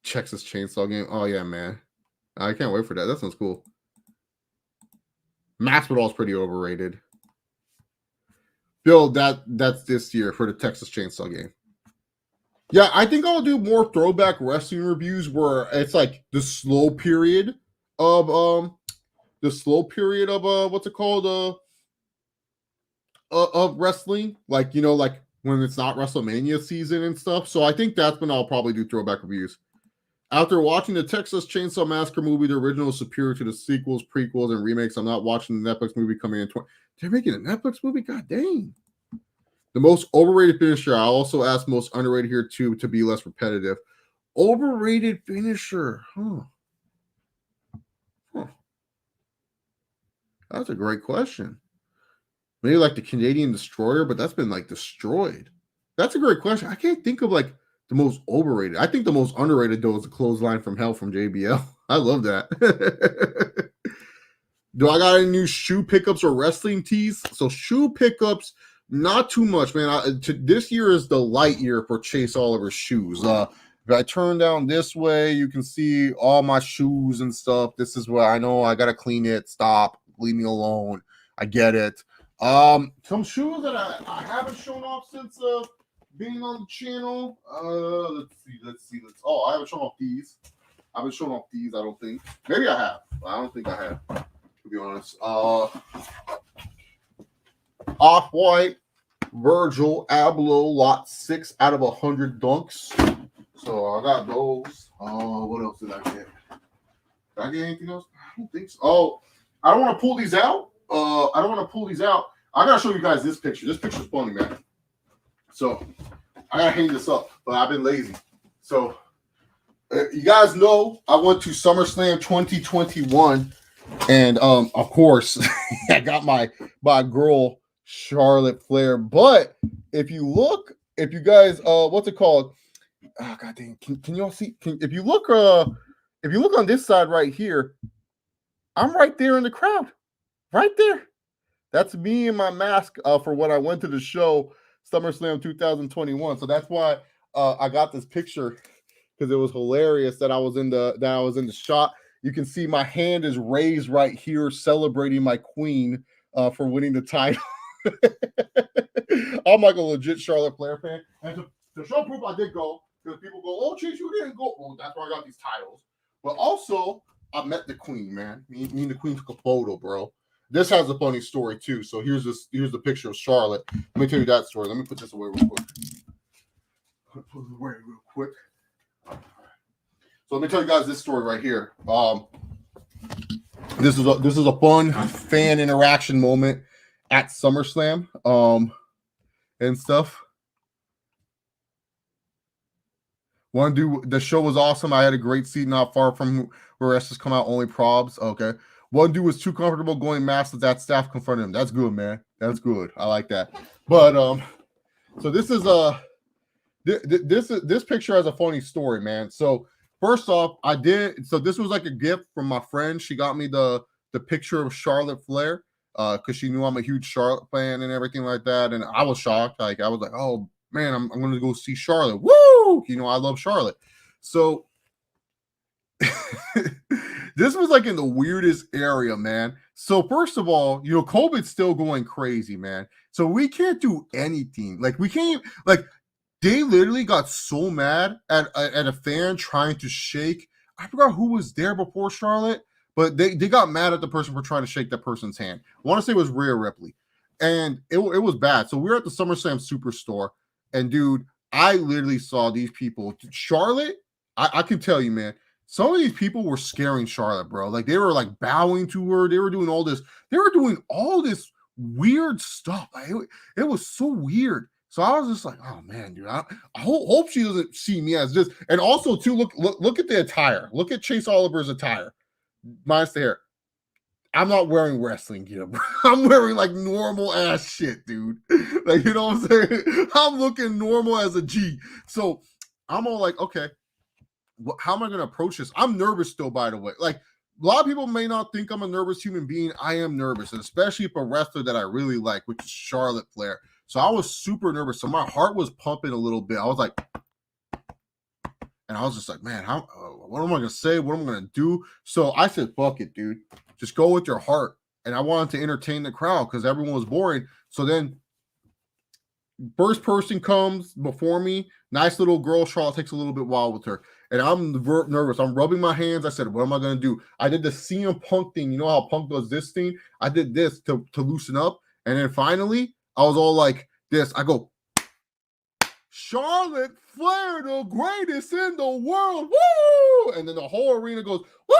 Texas Chainsaw Game. Oh yeah, man. I can't wait for that. That sounds cool. Masvidal's pretty overrated. Bill, that's this year for the Texas Chainsaw Game. Yeah, I think I'll do more throwback wrestling reviews where it's like the slow period of what's it called of wrestling, like you know, like when it's not WrestleMania season and stuff. So I think that's when I'll probably do throwback reviews. After watching the Texas Chainsaw Massacre movie, the original is superior to the sequels, prequels, and remakes. I'm not watching the Netflix movie coming in. They're making a Netflix movie? God dang. The most overrated finisher. I also asked most underrated here too to be less repetitive. Overrated finisher. Huh. That's a great question. Maybe like the Canadian Destroyer, but that's been like destroyed. That's a great question. I can't think of like the most overrated. I think the most underrated though is the clothesline from hell from JBL. I love that. Do I got any new shoe pickups or wrestling tees? So shoe pickups, not too much, man. This year is the light year for Chase Oliver's shoes. If I turn down this way, you can see all my shoes and stuff. This is where I know I gotta clean it. Stop, leave me alone. I get it. Some shoes that I haven't shown off since being on the channel. Let's see. Oh, I haven't shown off these. I haven't shown off these, I don't think. Maybe I have. I don't think I have, to be honest. Off-White, Virgil, Abloh, lot 6 out of 100 dunks. So I got those. What else did I get? Did I get anything else? I don't think so. Oh, I don't want to pull these out. I gotta show you guys this picture. This picture's funny, man. So I gotta hang this up, but I've been lazy. So you guys know I went to SummerSlam 2021, and of course I got my girl Charlotte Flair. But if you guys what's it called? Oh god dang, can you all see? If you look on this side right here, I'm right there in the crowd, right there. That's me in my mask for when I went to the show SummerSlam 2021. So that's why I got this picture because it was hilarious that I was in the shot. You can see my hand is raised right here, celebrating my queen for winning the title. I'm like a legit Charlotte Flair fan, and to show proof I did go, because people go, "Oh, Chase, you didn't go." Well, that's why I got these titles. But also, I met the queen, man. Me and the queen took a photo, bro. This has a funny story too. So here's the picture of Charlotte. Let me tell you that story. Let me put this away real quick. Put it away real quick. So let me tell you guys this story right here. This is a fun fan interaction moment at SummerSlam and stuff. One dude, the show was awesome. I had a great seat not far from where wrestlers come out, only probs. Okay. One dude was too comfortable going mask that staff confronted him. That's good, man. That's good. I like that. But so this is this picture has a funny story, man. So first off, this was like a gift from my friend. She got me the picture of Charlotte Flair because she knew I'm a huge Charlotte fan and everything like that. And I was shocked. Like I was like, oh man, I'm going to go see Charlotte. Woo! You know, I love Charlotte. So this was like in the weirdest area, man. So first of all, you know, COVID's still going crazy, man. So we can't do anything. Like we can't, like they literally got so mad at a fan trying to shake. I forgot who was there before Charlotte, but they got mad at the person for trying to shake that person's hand. I want to say it was Rhea Ripley. And it was bad. So we were at the SummerSlam Superstore, and dude, I literally saw these people. Charlotte, I can tell you, man, some of these people were scaring Charlotte, bro. Like they were like bowing to her. They were doing all this. They were doing all this weird stuff. Like, it was so weird. So I was just like, oh man, dude, I hope she doesn't see me as this. And also, too, look at the attire. Look at Chase Oliver's attire. Minus the hair. I'm not wearing wrestling gear, bro. I'm wearing like normal ass shit, dude. Like, you know what I'm saying? I'm looking normal as a G. So I'm all like, okay, how am I going to approach this? I'm nervous still, by the way. Like, a lot of people may not think I'm a nervous human being. I am nervous, and especially if a wrestler that I really like, which is Charlotte Flair. So I was super nervous. So my heart was pumping a little bit. I was like, and I was just like, man, what am I going to say? What am I going to do? So I said, fuck it, dude. Just go with your heart. And I wanted to entertain the crowd because everyone was boring. So then first person comes before me. Nice little girl. Charlotte takes a little bit while with her. And I'm nervous. I'm rubbing my hands. I said, what am I going to do? I did the CM Punk thing. You know how Punk does this thing? I did this to loosen up. And then finally, I was all like this. I go, Charlotte Flair, the greatest in the world. Woo! And then the whole arena goes, woo,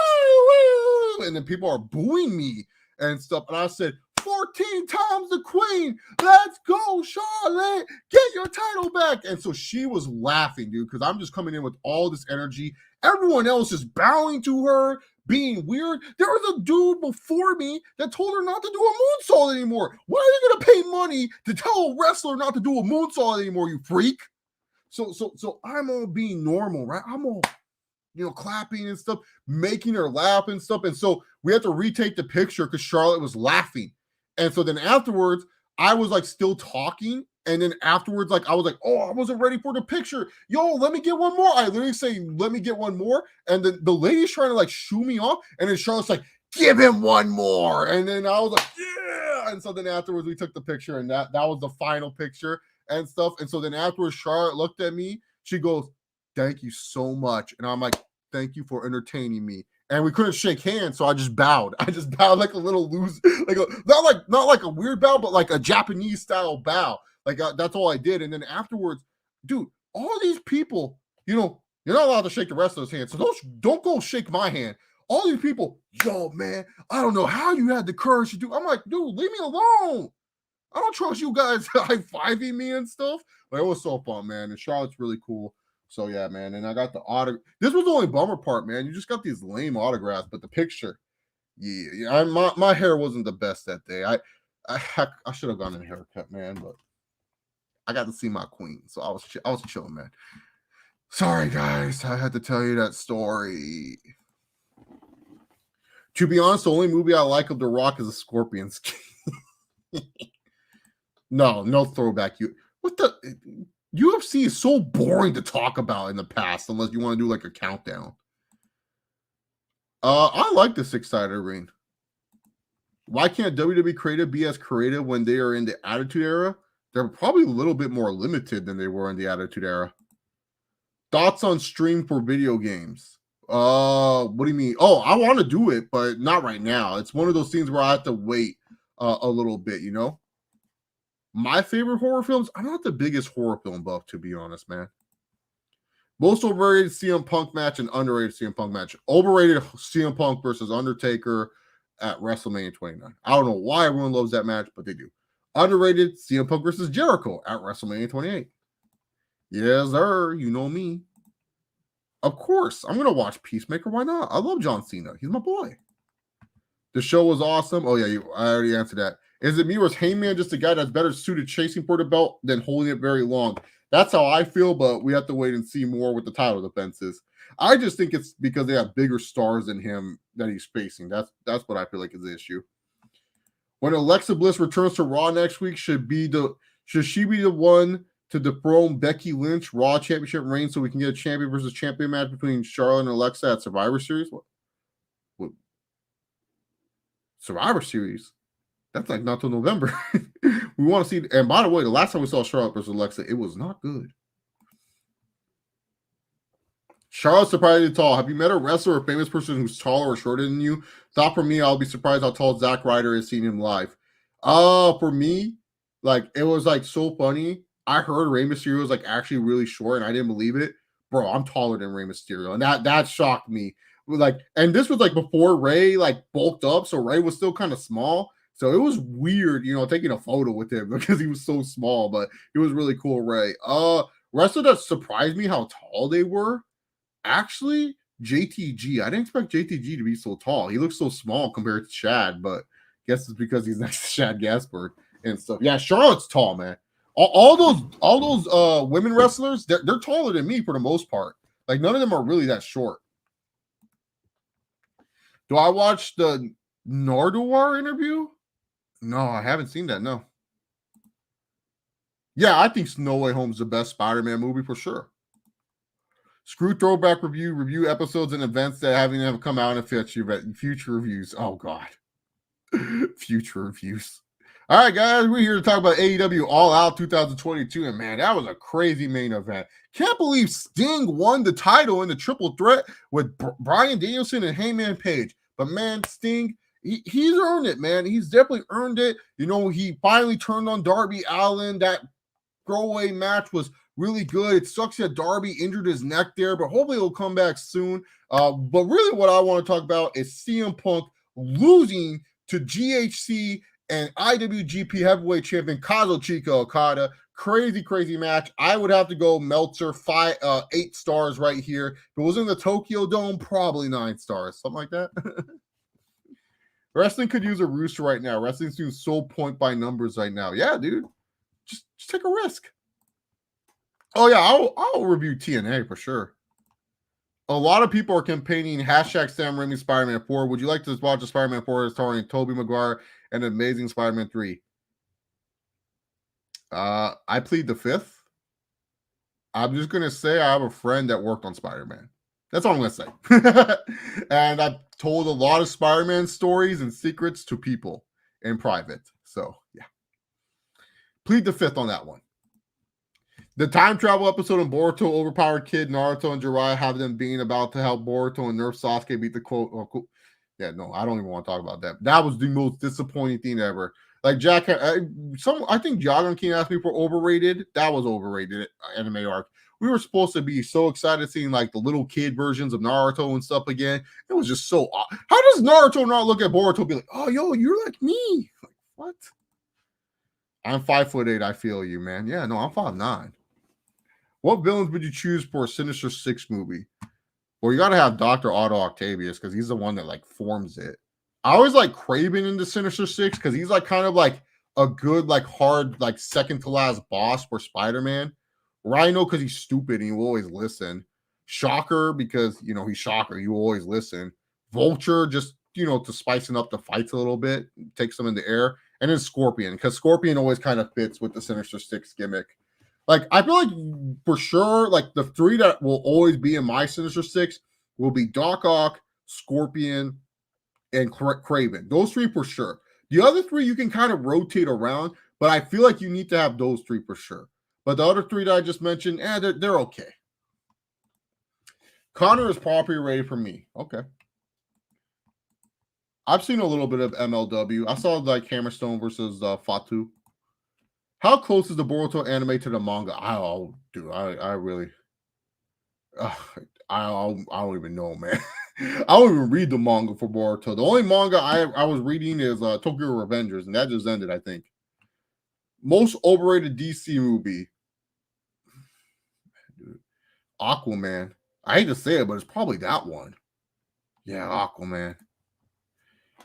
woo. And then people are booing me and stuff. And I said, 14 times the queen. Let's go, Charlotte. Get your title back. And so she was laughing, dude, because I'm just coming in with all this energy. Everyone else is bowing to her, being weird. There was a dude before me that told her not to do a moonsault anymore. Why are you going to pay money to tell a wrestler not to do a moonsault anymore, you freak? So I'm all being normal, right? I'm all, you know, clapping and stuff, making her laugh and stuff. And so we had to retake the picture because Charlotte was laughing. And so then afterwards, I was like still talking. And then afterwards, like I was like, oh, I wasn't ready for the picture. Yo, let me get one more. I literally say, let me get one more. And then the lady's trying to like shoo me off. And then Charlotte's like, give him one more. And then I was like, yeah. And so then afterwards, we took the picture, and that was the final picture and stuff. And so then afterwards, Charlotte looked at me. She goes, thank you so much. And I'm like, thank you for entertaining me. And we couldn't shake hands, so I just bowed. I just bowed like a little loose, like not like a weird bow, but like a Japanese style bow. Like that's all I did. And then afterwards, dude, all these people, you know, you're not allowed to shake the wrestler's hand, so don't go shake my hand. All these people, yo, man, I don't know how you had the courage to do. I'm like, dude, leave me alone. I don't trust you guys high-fiving me and stuff. But it was so fun, man. And Charlotte's really cool. So, yeah, man. And I got the autograph. This was the only bummer part, man. You just got these lame autographs. But the picture, yeah. My hair wasn't the best that day. I should have gotten a haircut, man. But I got to see my queen. So I was chilling, man. Sorry, guys. I had to tell you that story. To be honest, the only movie I like of The Rock is a Scorpions. No throwback. What the UFC is so boring to talk about in the past, unless you want to do like a countdown. I like the 6-sided ring. Why can't WWE creative be as creative when they are in the Attitude Era? They're probably a little bit more limited than they were in the Attitude Era. Thoughts on stream for video games? What do you mean? Oh, I want to do it, but not right now. It's one of those things where I have to wait a little bit, you know? My favorite horror films? I'm not the biggest horror film buff, to be honest, man. Most overrated CM Punk match and underrated CM Punk match. Overrated CM Punk versus Undertaker at WrestleMania 29. I don't know why everyone loves that match, but they do. Underrated CM Punk versus Jericho at WrestleMania 28. Yes, sir. You know me. Of course, I'm going to watch Peacemaker. Why not? I love John Cena. He's my boy. The show was awesome. Oh, yeah, I already answered that. Is it me or is Heyman just a guy that's better suited chasing for the belt than holding it very long? That's how I feel, but we have to wait and see more with the title defenses. I just think it's because they have bigger stars than him that he's facing. That's what I feel like is the issue. When Alexa Bliss returns to Raw next week, should she be the one to dethrone Becky Lynch Raw Championship reign so we can get a champion versus champion match between Charlotte and Alexa at Survivor Series? What? Survivor Series? That's like not till November. We want to see. And by the way, the last time we saw Charlotte versus Alexa, it was not good. Charlotte's surprisingly tall. Have you met a wrestler or famous person who's taller or shorter than you? Thought for me, I'll be surprised how tall Zack Ryder is seeing him live. For me, like it was like so funny. I heard Rey Mysterio was like actually really short, and I didn't believe it. Bro, I'm taller than Rey Mysterio, and that shocked me. Like, and this was like before Rey like bulked up, so Rey was still kind of small. So it was weird, you know, taking a photo with him because he was so small, but it was really cool, Rey. Wrestler that surprised me how tall they were. Actually, JTG. I didn't expect JTG to be so tall. He looks so small compared to Chad, but I guess it's because he's next to Chad Gaspard and stuff. Yeah, Charlotte's tall, man. All those women wrestlers, they're taller than me for the most part. Like none of them are really that short. Do I watch the Nardwuar interview? No, I haven't seen that. No. Yeah, I think No Way Home's the best Spider-Man movie for sure. Screw throwback review episodes and events that haven't come out in future reviews. Oh God, future reviews. All right, guys, we're here to talk about AEW All Out 2022, and man, that was a crazy main event. Can't believe Sting won the title in the triple threat with Bryan Danielson and Hangman Page. But man, Sting, he's earned it, man. He's definitely earned it. You know, he finally turned on Darby Allin. That throwaway match was really good. It sucks that Darby injured his neck there, but hopefully he'll come back soon. But really what I want to talk about is CM Punk losing to GHC and IWGP Heavyweight Champion Kazuchika Okada. Crazy match. I would have to go Meltzer 8 stars right here. If it was in the Tokyo Dome, probably 9 stars, something like that. Wrestling could use a rooster right now. Wrestling seems so point by numbers right now. Yeah, dude. Just take a risk. Oh yeah, I'll review TNA for sure. A lot of people are campaigning hashtag Sam Raimi Spider-Man 4. Would you like to watch the Spider-Man 4 starring Tobey Maguire and Amazing Spider-Man 3? I plead the fifth. I'm just gonna say I have a friend that worked on Spider-Man. That's all I'm gonna say. And I've told a lot of Spider-Man stories and secrets to people in private. So yeah. Plead the fifth on that one. The time travel episode in Boruto overpowered Kid, Naruto, and Jiraiya have them being about to help Boruto and Nerf Sasuke beat the quote. Oh, yeah, no, I don't even want to talk about that. That was the most disappointing thing ever. Like Jack, I think Jagan King asked me for overrated. That was overrated anime arc. We were supposed to be so excited seeing like the little kid versions of Naruto and stuff again. It was just so odd. How does Naruto not look at Boruto and be like, oh, yo, you're like me? Like, what? I'm 5'8". I feel you, man. Yeah, no, I'm 5'9". What villains would you choose for a Sinister 6 movie? Well, you got to have Dr. Otto Octavius because he's the one that like forms it. I always like Kraven in the Sinister 6 because he's like kind of like a good, like hard, like second to last boss for Spider-Man. Rhino because he's stupid and you always listen. Shocker because, you know, he's Shocker. You always listen. Vulture just, to spicing up the fights a little bit, take some in the air, and then Scorpion, because Scorpion always kind of fits with the Sinister Six gimmick. Like, I feel like for sure, like the three that will always be in my Sinister Six will be Doc Ock, Scorpion, and Craven. Those three for sure. The other three you can kind of rotate around, but I feel like you need to have those three for sure. But the other three that I just mentioned, they're okay. Conor is properly rated for me. Okay. I've seen a little bit of MLW. I saw like Hammerstone versus Fatu. How close is the Boruto anime to the manga? I really, I don't even know, man. I don't even read the manga for Boruto. The only manga I was reading is Tokyo Revengers, and that just ended, I think. Most overrated DC movie. Dude. Aquaman. I hate to say it, but it's probably that one. Yeah, Aquaman.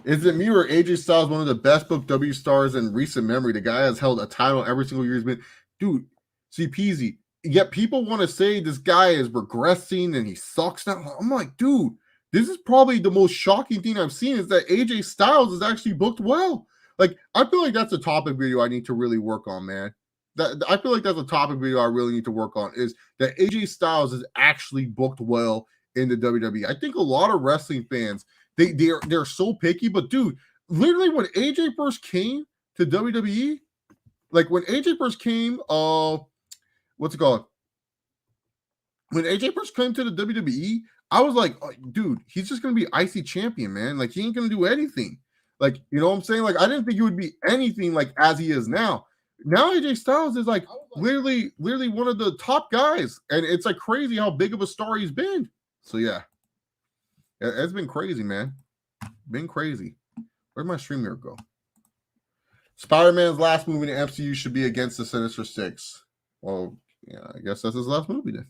Is it me or AJ Styles one of the best booked W stars in recent memory? The guy has held a title every single year he's been. Dude, see, Peasy. Yet people want to say this guy is regressing and he sucks now. I'm like, dude, this is probably the most shocking thing I've seen is that AJ Styles is actually booked well. Like, I feel like that's a topic video I need to really work on, man. I feel like that's a topic video I really need to work on is that AJ Styles is actually booked well in the WWE. I think a lot of wrestling fans, they're so picky, but dude, literally when AJ first came to WWE, like when AJ first came, what's it called? When AJ first came to the WWE, I was like, oh, dude, he's just gonna be IC champion, man. Like he ain't gonna do anything. Like, you know what I'm saying? Like, I didn't think he would be anything like as he is now. Now AJ Styles is like literally one of the top guys, and it's like crazy how big of a star he's been. So yeah, it's been crazy, man. Been crazy. Where'd my stream mirror go? Spider-Man's last movie in the MCU should be against the Sinister Six. Well, yeah, I guess that's his last movie then.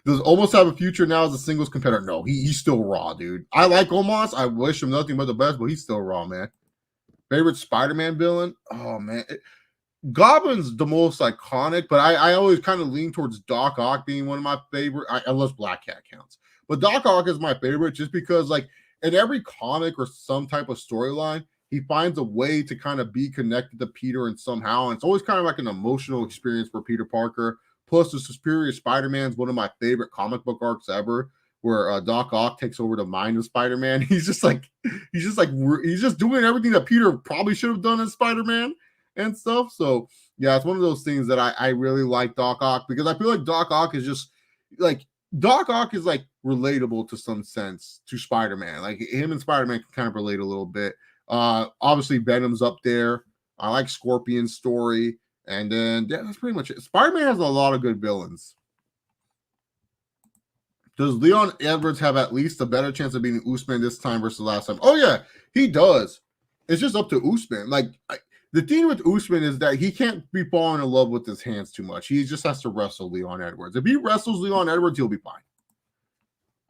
Does Omos have a future now as a singles competitor? No, he's still Raw, dude. I like Omos. I wish him nothing but the best, but he's still Raw, man. Favorite Spider-Man villain? Oh, man. Goblin's the most iconic, but I always kind of lean towards Doc Ock being one of my favorite, unless Black Cat counts. But Doc Ock is my favorite just because, like, in every comic or some type of storyline, he finds a way to kind of be connected to Peter and somehow. And it's always kind of like an emotional experience for Peter Parker. Plus, the Superior Spider-Man is one of my favorite comic book arcs ever, where Doc Ock takes over the mind of Spider-Man. He's just doing everything that Peter probably should have done as Spider-Man and stuff. So yeah, it's one of those things that I really like Doc Ock because I feel like Doc Ock is just like relatable to some sense to Spider-Man. Like him and Spider-Man can kind of relate a little bit. Obviously Venom's up there. I like Scorpion's story. And then yeah, that's pretty much it. Spider-Man has a lot of good villains. Does Leon Edwards have at least a better chance of beating Usman this time versus last time? Oh, yeah, he does. It's just up to Usman. Like, the thing with Usman is that he can't be falling in love with his hands too much. He just has to wrestle Leon Edwards. If he wrestles Leon Edwards, he'll be fine.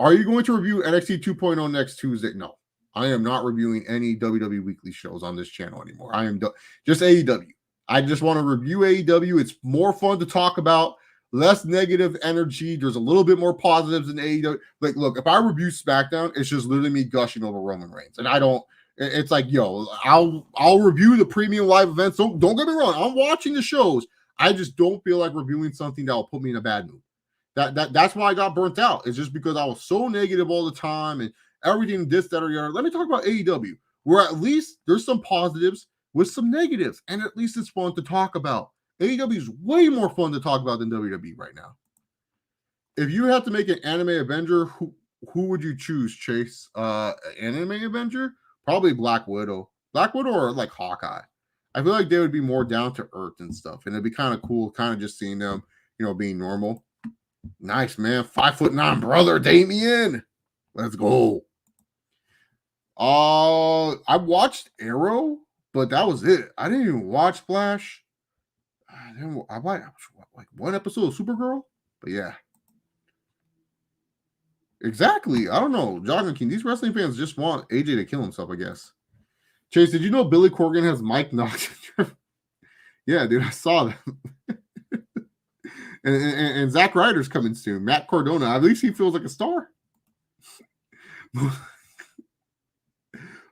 Are you going to review NXT 2.0 next Tuesday? No. I am not reviewing any WWE weekly shows on this channel anymore. I am just AEW. I just want to review AEW. It's more fun to talk about. Less negative energy. There's a little bit more positives in AEW. Like, look, if I review SmackDown, it's just literally me gushing over Roman Reigns. And I don't, it's like, yo, I'll review the premium live events. Don't get me wrong. I'm watching the shows. I just don't feel like reviewing something that will put me in a bad mood. That's why I got burnt out. It's just because I was so negative all the time and everything this, that, or the other. Let me talk about AEW, where at least there's some positives with some negatives. And at least it's fun to talk about. AEW is way more fun to talk about than WWE right now. If you had to make an anime Avenger, who would you choose, Chase? Anime Avenger? Probably Black Widow. Black Widow or like Hawkeye. I feel like they would be more down to earth and stuff. And it'd be kind of cool, kind of just seeing them, being normal. Nice, man. 5'9" brother, Damien. Let's go. I watched Arrow, but that was it. I didn't even watch Flash. I watched like one episode of Supergirl, but yeah. Exactly. I don't know. Jogging King. These wrestling fans just want AJ to kill himself, I guess. Chase, did you know Billy Corgan has Mike knocked? Yeah, dude, I saw that. and Zack Ryder's coming soon. Matt Cardona. At least he feels like a star.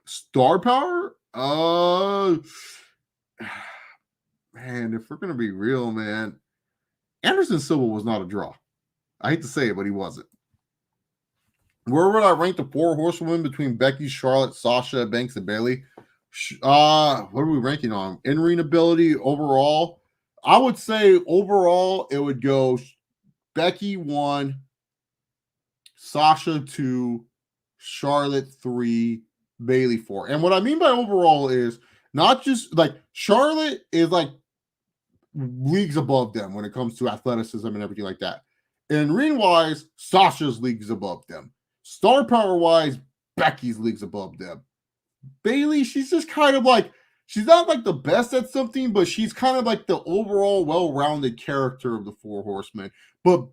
Star power? Man, if we're gonna be real, man, Anderson Silva was not a draw. I hate to say it, but he wasn't. Where would I rank the four horsewomen between Becky, Charlotte, Sasha, Banks, and Bailey? What are we ranking on? In-ring ability overall? I would say overall it would go Becky 1, Sasha 2, Charlotte 3, Bailey 4. And what I mean by overall is not just like Charlotte is like leagues above them when it comes to athleticism and everything like that. And ring wise, Sasha's leagues above them. Star power wise, Becky's leagues above them. Bailey, she's just kind of like, she's not like the best at something, but she's kind of like the overall well-rounded character of the four horsemen. But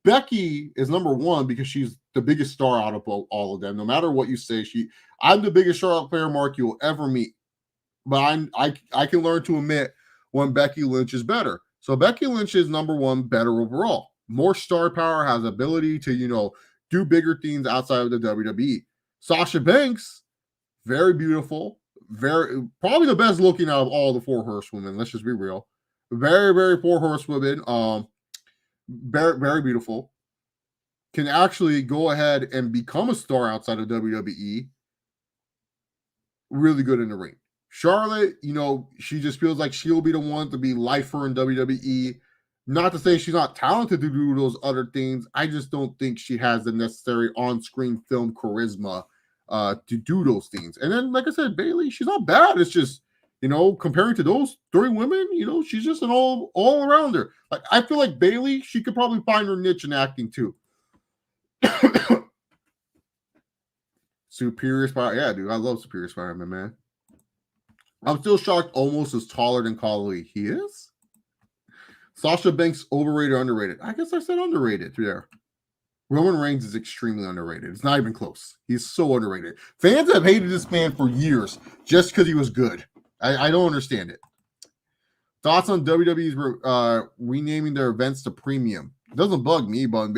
Becky is number one because she's the biggest star out of all of them. No matter what you say, I'm the biggest Charlotte Flair mark you'll ever meet. But I can learn to admit when Becky Lynch is better. So Becky Lynch is number one, better overall. More star power, has ability to, do bigger things outside of the WWE. Sasha Banks, very beautiful, probably the best looking out of all the four horsewomen. Let's just be real. Very, very four horsewomen. Very, very beautiful. Can actually go ahead and become a star outside of WWE. Really good in the ring. Charlotte, she just feels like she'll be the one to be lifer in WWE. Not to say she's not talented to do those other things. I just don't think she has the necessary on-screen film charisma to do those things. And then, like I said, Bailey, she's not bad. It's just, comparing to those three women, she's just an all-arounder. Like, I feel like Bailey, she could probably find her niche in acting too. Superior Spider, yeah, dude, I love Superior Spider-Man, man. I'm still shocked Omos is taller than Khali. He is? Sasha Banks, overrated or underrated? I guess I said underrated there. Roman Reigns is extremely underrated. It's not even close. He's so underrated. Fans have hated this man for years just because he was good. I don't understand it. Thoughts on WWE's renaming their events to premium? It doesn't bug me, but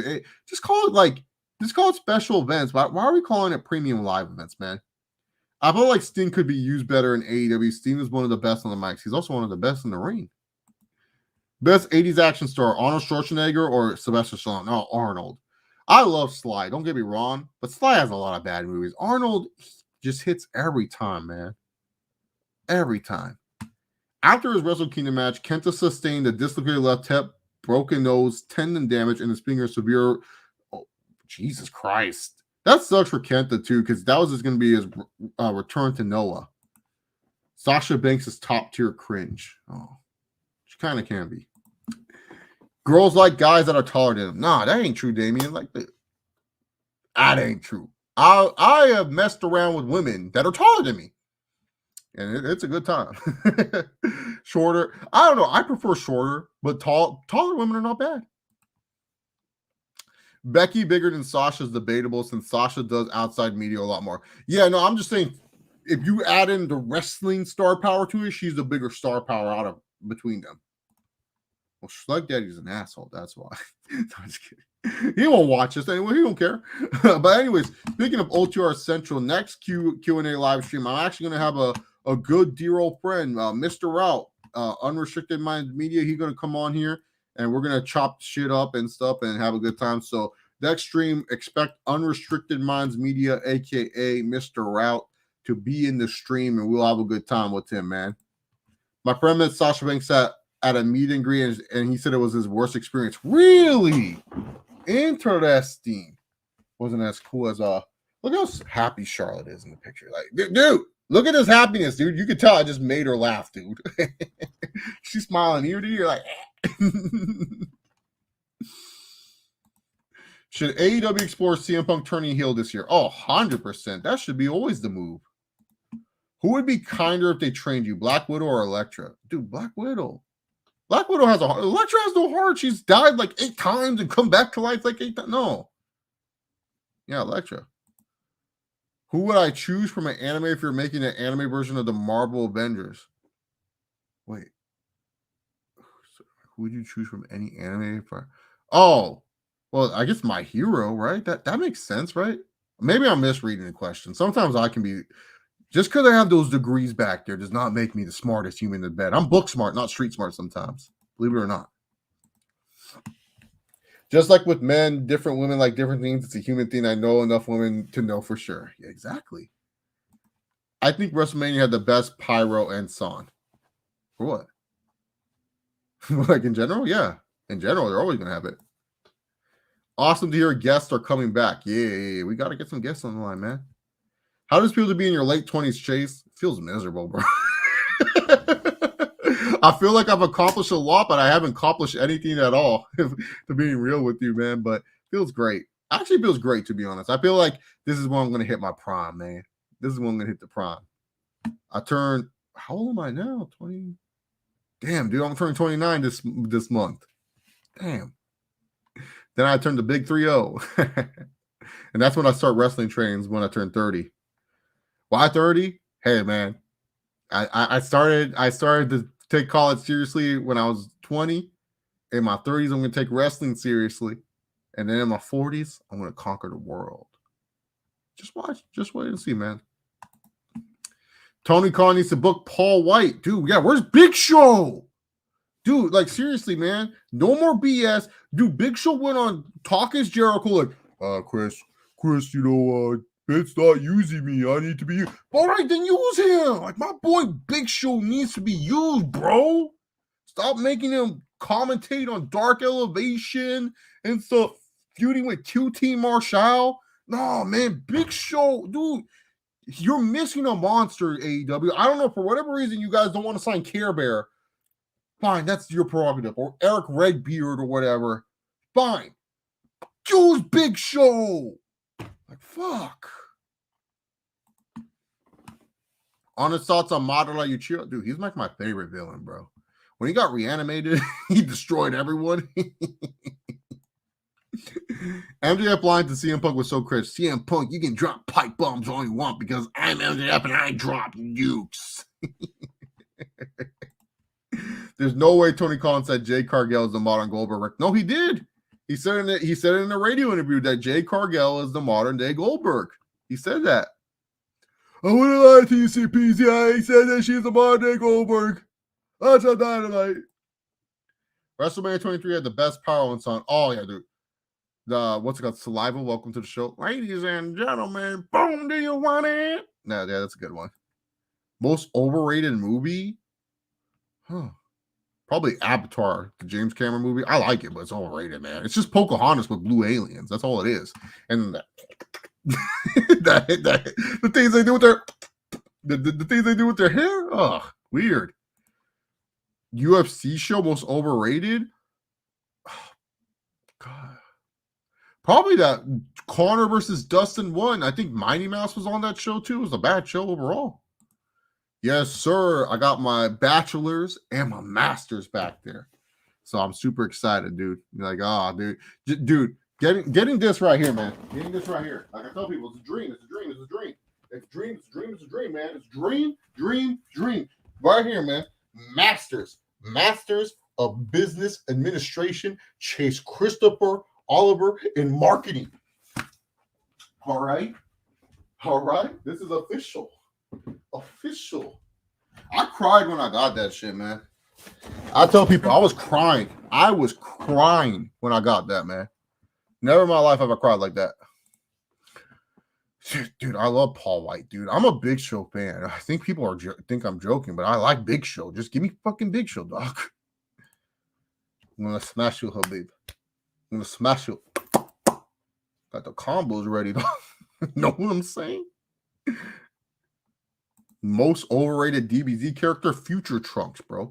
just call it special events. Why are we calling it premium live events, man? I feel like Sting could be used better in AEW. Sting is one of the best on the mics. He's also one of the best in the ring. Best 80s action star, Arnold Schwarzenegger or Sylvester Stallone? No, Arnold. I love Sly. Don't get me wrong, but Sly has a lot of bad movies. Arnold just hits every time, man. Every time. After his Wrestle Kingdom match, Kenta sustained a dislocated left hip, broken nose, tendon damage, and his finger severe. Oh, Jesus Christ. That sucks for Kenta, too, because that was just going to be his return to Noah. Sasha Banks is top-tier cringe. Oh, she kind of can be. Girls like guys that are taller than them. Nah, that ain't true, Damien. That ain't true. I have messed around with women that are taller than me. And it's a good time. Shorter. I don't know. I prefer shorter, but taller women are not bad. Becky bigger than Sasha is debatable since Sasha does outside media a lot more. Yeah, no, I'm just saying if you add in the wrestling star power to it, she's the bigger star power out of between them. Well, Slug Daddy's an asshole. That's why. I'm just kidding. He won't watch this anyway. He don't care. But anyways, speaking of OTR Central, next Q and A live stream, I'm actually going to have a good dear old friend, Mr. Route, Unrestricted Minds Media. He's going to come on here, and we're going to chop shit up and stuff and have a good time. So next stream, expect Unrestricted Minds Media, a.k.a. Mr. Route, to be in the stream, and we'll have a good time with him, man. My friend met Sasha Banks at a meet and greet, and he said it was his worst experience. Really? Interesting. Wasn't as cool as look how happy Charlotte is in the picture. Like, dude, look at his happiness, dude. You could tell I just made her laugh, dude. She's smiling ear to ear, like. Should AEW explore CM Punk turning heel this year? Oh, 100%. That should be always the move. Who would be kinder if they trained you, Black Widow or Elektra? Dude, Black Widow. Black Widow has a heart. Elektra has no heart. She's died like 8 times and come back to life like 8 times. No. Yeah, Elektra. Who would I choose from an anime if you're making an anime version of the Marvel Avengers? Wait. Who would you choose from any anime? Oh, well, I guess My Hero, right? That makes sense, right? Maybe I'm misreading the question. Sometimes I can be Just because I have those degrees back there does not make me the smartest human in bed. I'm book smart, not street smart sometimes. Believe it or not. Just like with men, different women like different things. It's a human thing. I know enough women to know for sure. Yeah, exactly. I think WrestleMania had the best pyro and song. For what? Like in general? Yeah. In general, they're always going to have it. Awesome to hear guests are coming back. Yeah. We got to get some guests on the line, man. How does it feel to be in your late 20s, Chase? It feels miserable, bro. I feel like I've accomplished a lot, but I haven't accomplished anything at all, to being real with you, man. But it feels great. Actually, feels great, to be honest. I feel like this is when I'm going to hit my prime, man. This is when I'm going to hit the prime. I turned, how old am I now? 20. Damn, dude, I'm turning 29 this month. Damn. Then I turned the big 3-0. And that's when I start wrestling trains when I turn 30. Why 30? Hey, man. I started to take college seriously when I was 20. In my 30s, I'm going to take wrestling seriously. And then in my 40s, I'm going to conquer the world. Just watch. Just wait and see, man. Tony Khan needs to book Paul White. Dude, yeah, where's Big Show? Dude, like, seriously, man. No more BS. Dude, Big Show went on Talk is Jericho like, Chris, Vince not using me. I need to be used. All right, then use him. Like, my boy Big Show needs to be used, bro. Stop making him commentate on Dark Elevation and stuff, feuding with QT Marshall. No, man, Big Show, dude. You're missing a monster, AEW. I don't know, for whatever reason, you guys don't want to sign Care Bear. Fine, that's your prerogative. Or Eric Redbeard or whatever. Fine. Use Big Show. Like, fuck. Honest thoughts on Madara Yuichiro? Dude, he's like my favorite villain, bro. When he got reanimated, he destroyed everyone. MJF line to CM Punk was so cringe. CM Punk, you can drop pipe bombs all you want because I'm MJF and I drop nukes. There's no way Tony Khan said Jay Cargill is the modern Goldberg. No, he did. He said it in a radio interview that Jay Cargill is the modern day Goldberg. He said that. I wouldn't lie to you, CPs. Yeah, he said that she's the modern day Goldberg. That's a Dynamite. WrestleMania 23 had the best power on song. Oh, yeah, dude. What's it called? Saliva, welcome to the show. Ladies and gentlemen, boom, do you want it? No, yeah, that's a good one. Most overrated movie? Huh. Probably Avatar, the James Cameron movie. I like it, but it's overrated, man. It's just Pocahontas with blue aliens. That's all it is. And the things they do with their the things they do with their hair. Ugh, weird. UFC show most overrated. Oh, God. Probably that Conor versus Dustin one. I think Mighty Mouse was on that show too. It was a bad show overall. Yes, sir. I got my bachelor's and my master's back there. So I'm super excited, dude. Like, dude, getting this right here, man. Getting this right here. Like I tell people, it's a dream. It's a dream. It's a dream. It's a dream. It's a dream. It's a dream, man. It's dream. Right here, man. Masters of Business Administration. Chase Christopher Oliver in marketing. All right. This is official. I cried when I got that shit, man. I tell people I was crying. When I got that, man. Never in my life have I cried like that. Dude, I love Paul White, dude. I'm a Big Show fan. I think people think I'm joking, but I like Big Show. Just give me fucking Big Show, dog. I'm gonna smash you, Khabib. I'm gonna smash you. Got the combos ready, dog. Know what I'm saying? Most overrated DBZ character, Future Trunks, bro.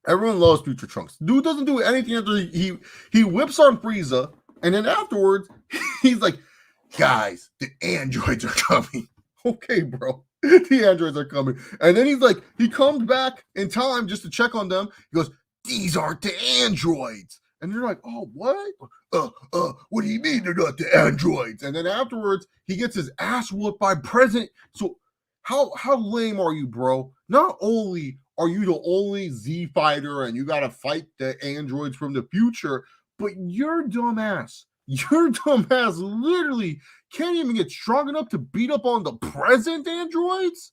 Everyone loves Future Trunks. Dude doesn't do anything after he whips on Frieza, and then afterwards, he's like, guys, the androids are coming. Okay, bro. The androids are coming. And then he's like, he comes back in time just to check on them. He goes, these aren't the androids. And you're like, oh, what? What do you mean they're not the androids? And then afterwards, he gets his ass whooped by President. So how lame are you, bro? Not only are you the only Z fighter and you got to fight the androids from the future, but your dumb ass Your dumbass literally can't even get strong enough to beat up on the present androids?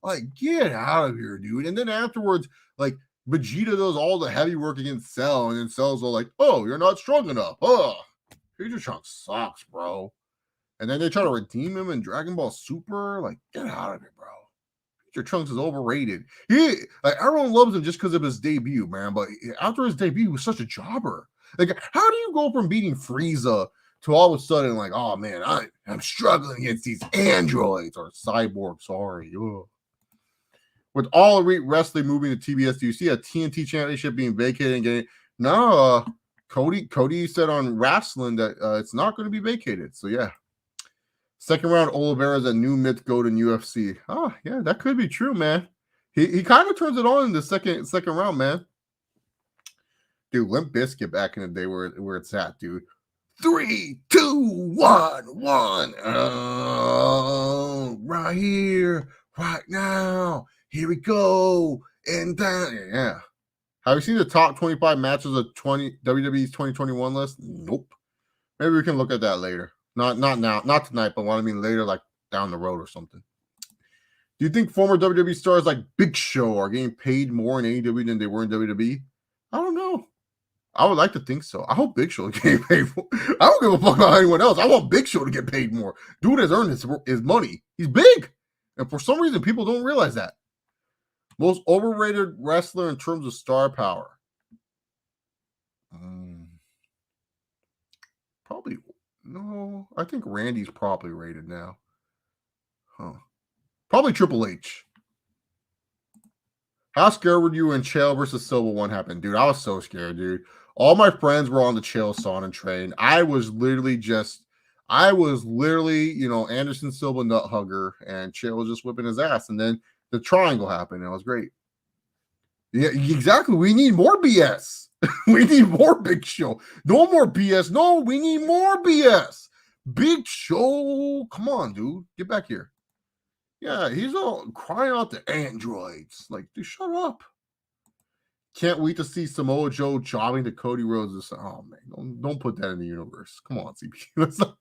Like, get out of here, dude. And then afterwards, like, Vegeta does all the heavy work against Cell, and then Cell's all like, oh, you're not strong enough. Oh, Future Trunks sucks, bro. And then they try to redeem him in Dragon Ball Super. Like, get out of here, bro. Future Trunks is overrated. Like, everyone loves him just because of his debut, man. But after his debut, he was such a jobber. Like, how do you go from beating Frieza to all of a sudden, like, oh man, I'm struggling against these androids or cyborgs? Sorry. Ugh. With All Elite Wrestling moving to TBS, do you see a TNT championship being vacated and getting? No, Cody said on wrestling that it's not going to be vacated. So yeah. Second round, Alvarez, a new myth goat in UFC. Oh, yeah, that could be true, man. He kind of turns it on in the second round, man. Dude, Limp Bizkit back in the day where it's at, dude. 3, 2, 1, 1. Oh, right here, right now. Here we go. And then, yeah. Have you seen the top 25 matches of WWE's 2021 list? Nope. Maybe we can look at that later. Not now, not tonight, but what I mean later, like down the road or something. Do you think former WWE stars like Big Show are getting paid more in AEW than they were in WWE? I don't know. I would like to think so. I hope Big Show is getting paid more. I don't give a fuck about anyone else. I want Big Show to get paid more. Dude has earned his money. He's big. And for some reason, people don't realize that. Most overrated wrestler in terms of star power. Probably no. I think Randy's probably rated now. Huh. Probably Triple H. How scared were you when Chael versus Silva 1 happened? Dude, I was so scared, dude. All my friends were on the Chael Sonnen train. I was literally, Anderson Silva nut hugger, and Chael was just whipping his ass. And then the triangle happened, and it was great. Yeah, exactly. We need more BS. We need more Big Show. No more BS. No, we need more BS. Big Show. Come on, dude. Get back here. Yeah, he's all crying out the androids. Like, dude, shut up. Can't wait to see Samoa Joe jobbing to Cody Rhodes. Oh, man. Don't put that in the universe. Come on, CP.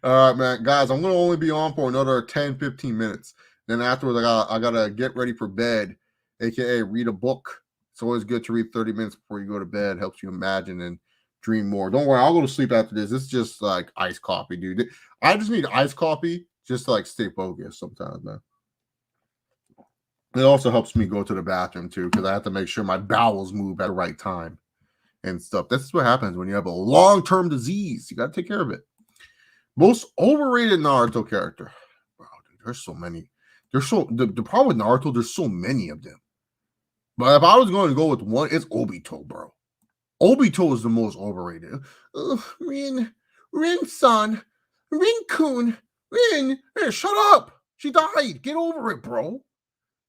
All right, man. Guys, I'm going to only be on for another 10, 15 minutes. Then afterwards, I gotta get ready for bed, aka read a book. It's always good to read 30 minutes before you go to bed. Helps you imagine and dream more. Don't worry, I'll go to sleep after this. This is just like iced coffee, dude. I just need iced coffee just to like stay focused sometimes, man. It also helps me go to the bathroom too, because I have to make sure my bowels move at the right time and stuff. This is what happens when you have a long-term disease. You gotta take care of it. Most overrated Naruto character. Wow, dude, there's so many. The problem with Naruto, there's so many of them. But if I was going to go with one, it's Obito, bro. Obito is the most overrated. Rin-san, Rin-kun, Rin, hey, shut up. She died. Get over it, bro.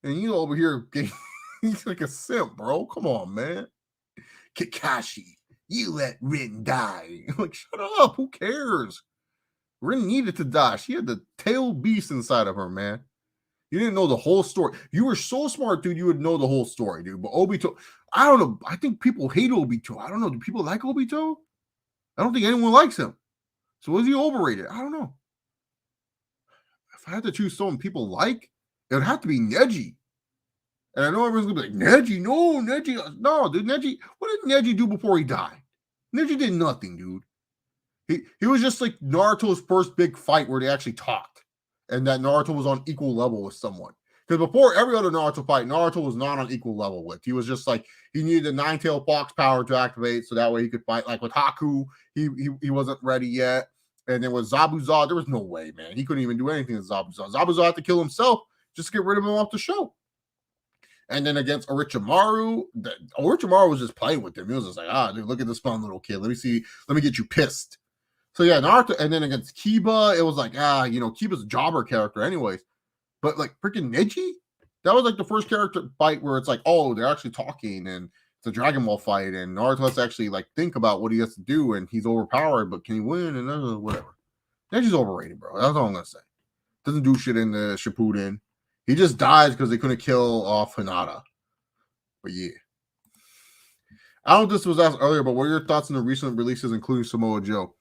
And you over here, he's like a simp, bro. Come on, man. Kakashi, you let Rin die. Like, shut up. Who cares? Rin needed to die. She had the tail beast inside of her, man. You didn't know the whole story. You were so smart, dude. You would know the whole story, dude. But Obito, I don't know. I think people hate Obito. I don't know. Do people like Obito? I don't think anyone likes him. So is he overrated? I don't know. If I had to choose someone people like, it would have to be Neji. And I know everyone's going to be like, Neji, no, Neji. No, dude, Neji. What did Neji do before he died? Neji did nothing, dude. He was just like Naruto's first big fight where they actually talked. And that Naruto was on equal level with someone. Because before every other Naruto fight, Naruto was not on equal level with. He was just like, he needed the nine-tailed fox power to activate so that way he could fight. Like with Haku, he wasn't ready yet. And then with Zabuza, there was no way, man. He couldn't even do anything with Zabuza. Zabuza had to kill himself just to get rid of him off the show. And then against Orochimaru, Orochimaru was just playing with him. He was just like, dude, look at this fun little kid. Let me get you pissed. So yeah, Naruto, and then against Kiba, it was like, Kiba's a jobber character anyways. But like freaking Neji, that was like the first character fight where it's like, oh, they're actually talking and it's a Dragon Ball fight and Naruto has to actually like think about what he has to do and he's overpowered, but can he win? And whatever. Neji's overrated, bro. That's all I'm gonna say. Doesn't do shit in the Shippuden. He just dies because they couldn't kill off Hinata. But yeah. I don't know if this was asked earlier, but what are your thoughts on the recent releases, including Samoa Joe?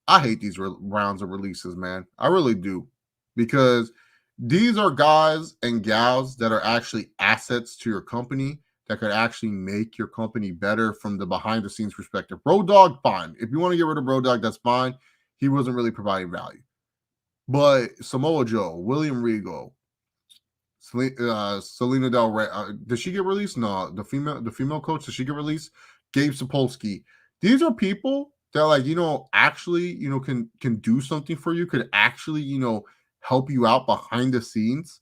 I hate these rounds of releases, man. I really do. Because these are guys and gals that are actually assets to your company that could actually make your company better from the behind the scenes perspective. Road Dogg, fine. If you want to get rid of Road Dogg, that's fine. He wasn't really providing value. But Samoa Joe, William Regal, Selena Del Rey, did she get released? No, the female coach, did she get released? Gabe Sapolsky. These are people that, like, actually, can do something for you, could actually, help you out behind the scenes.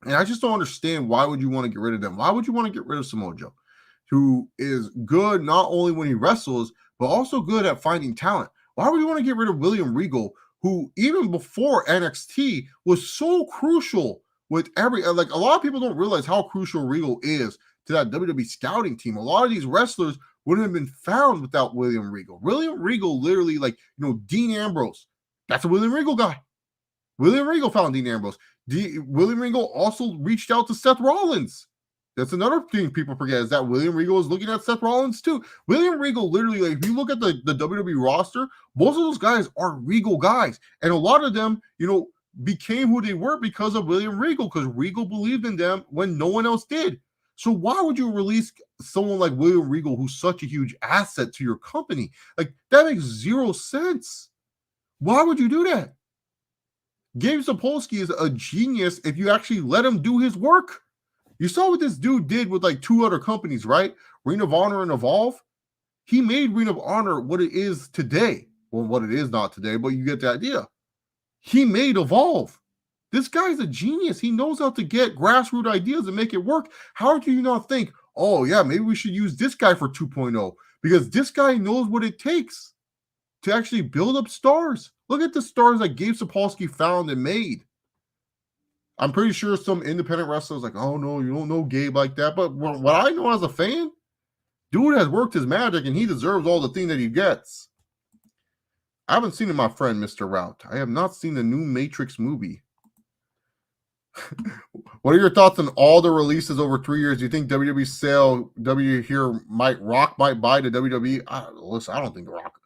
And I just don't understand, why would you want to get rid of them? Why would you want to get rid of Samoa Joe, who is good not only when he wrestles, but also good at finding talent? Why would you want to get rid of William Regal, who even before NXT was so crucial with like, a lot of people don't realize how crucial Regal is to that WWE scouting team. A lot of these wrestlers wouldn't have been found without William Regal. William Regal literally, like, Dean Ambrose, that's a William Regal guy. William Regal found Dean Ambrose. William Regal also reached out to Seth Rollins. That's another thing people forget, is that William Regal is looking at Seth Rollins too. William Regal literally, like, if you look at the WWE roster, most of those guys are Regal guys. And a lot of them, became who they were because of William Regal, because Regal believed in them when no one else did. So why would you release someone like William Regal, who's such a huge asset to your company? Like, that makes zero sense. Why would you do that? Gabe Sapolsky is a genius if you actually let him do his work. You saw what this dude did with like 2 other companies, right? Ring of Honor and Evolve. He made Ring of Honor what it is today. Well, what it is not today, but you get the idea. He made Evolve. This guy's a genius. He knows how to get grassroots ideas and make it work. How do you not think, oh yeah, maybe we should use this guy for 2.0, because this guy knows what it takes to actually build up stars. Look at the stars that Gabe Sapolsky found and made. I'm pretty sure some independent wrestlers like, oh no, you don't know Gabe like that. But what I know as a fan, dude has worked his magic and he deserves all the thing that he gets. I haven't seen my friend, Mr. Route. I have not seen the new Matrix movie. What are your thoughts on all the releases over 3 years? Do you think WWE sale W here might buy to WWE? Listen, I don't think Rock.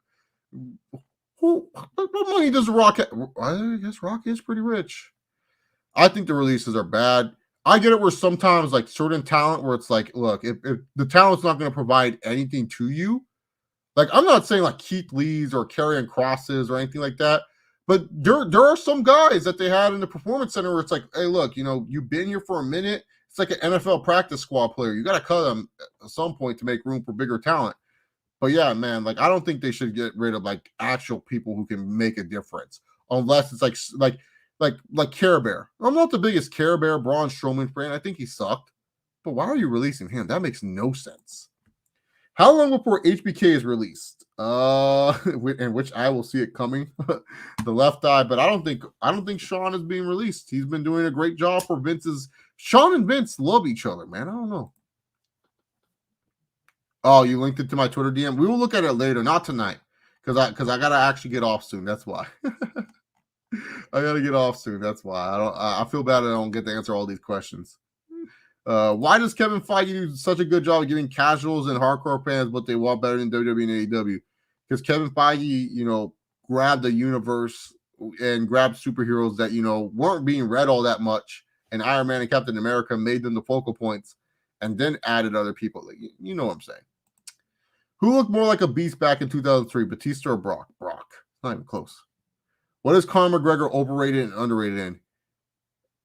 What money does Rock have? I guess Rock is pretty rich. I think the releases are bad. I get it where sometimes, like, certain talent where it's like, look, if the talent's not going to provide anything to you, like, I'm not saying like Keith Lee's or Karrion Crosses or anything like that, but there are some guys that they had in the Performance Center where it's like, hey, look, you've been here for a minute. It's like an NFL practice squad player. You got to cut them at some point to make room for bigger talent. But yeah, man, like, I don't think they should get rid of like actual people who can make a difference, unless it's like Care Bear. I'm not the biggest Care Bear Braun Strowman fan. I think he sucked. But why are you releasing him? That makes no sense. How long before HBK is released? In which I will see it coming. The left eye, but I don't think Sean is being released. He's been doing a great job for Vince's. Sean and Vince love each other, man. I don't know. Oh, you linked it to my Twitter DM. We will look at it later, not tonight, because I gotta actually get off soon. That's why. I gotta get off soon. That's why I feel bad I don't get to answer all these questions. Why does Kevin Feige do such a good job of giving casuals and hardcore fans what they want better than WWE and AEW? Because Kevin Feige, grabbed the universe and grabbed superheroes that, weren't being read all that much, and Iron Man and Captain America made them the focal points, and then added other people. Like, you know what I'm saying. Who looked more like a beast back in 2003, Batista or Brock? Brock. Not even close. What is Conor McGregor overrated and underrated in?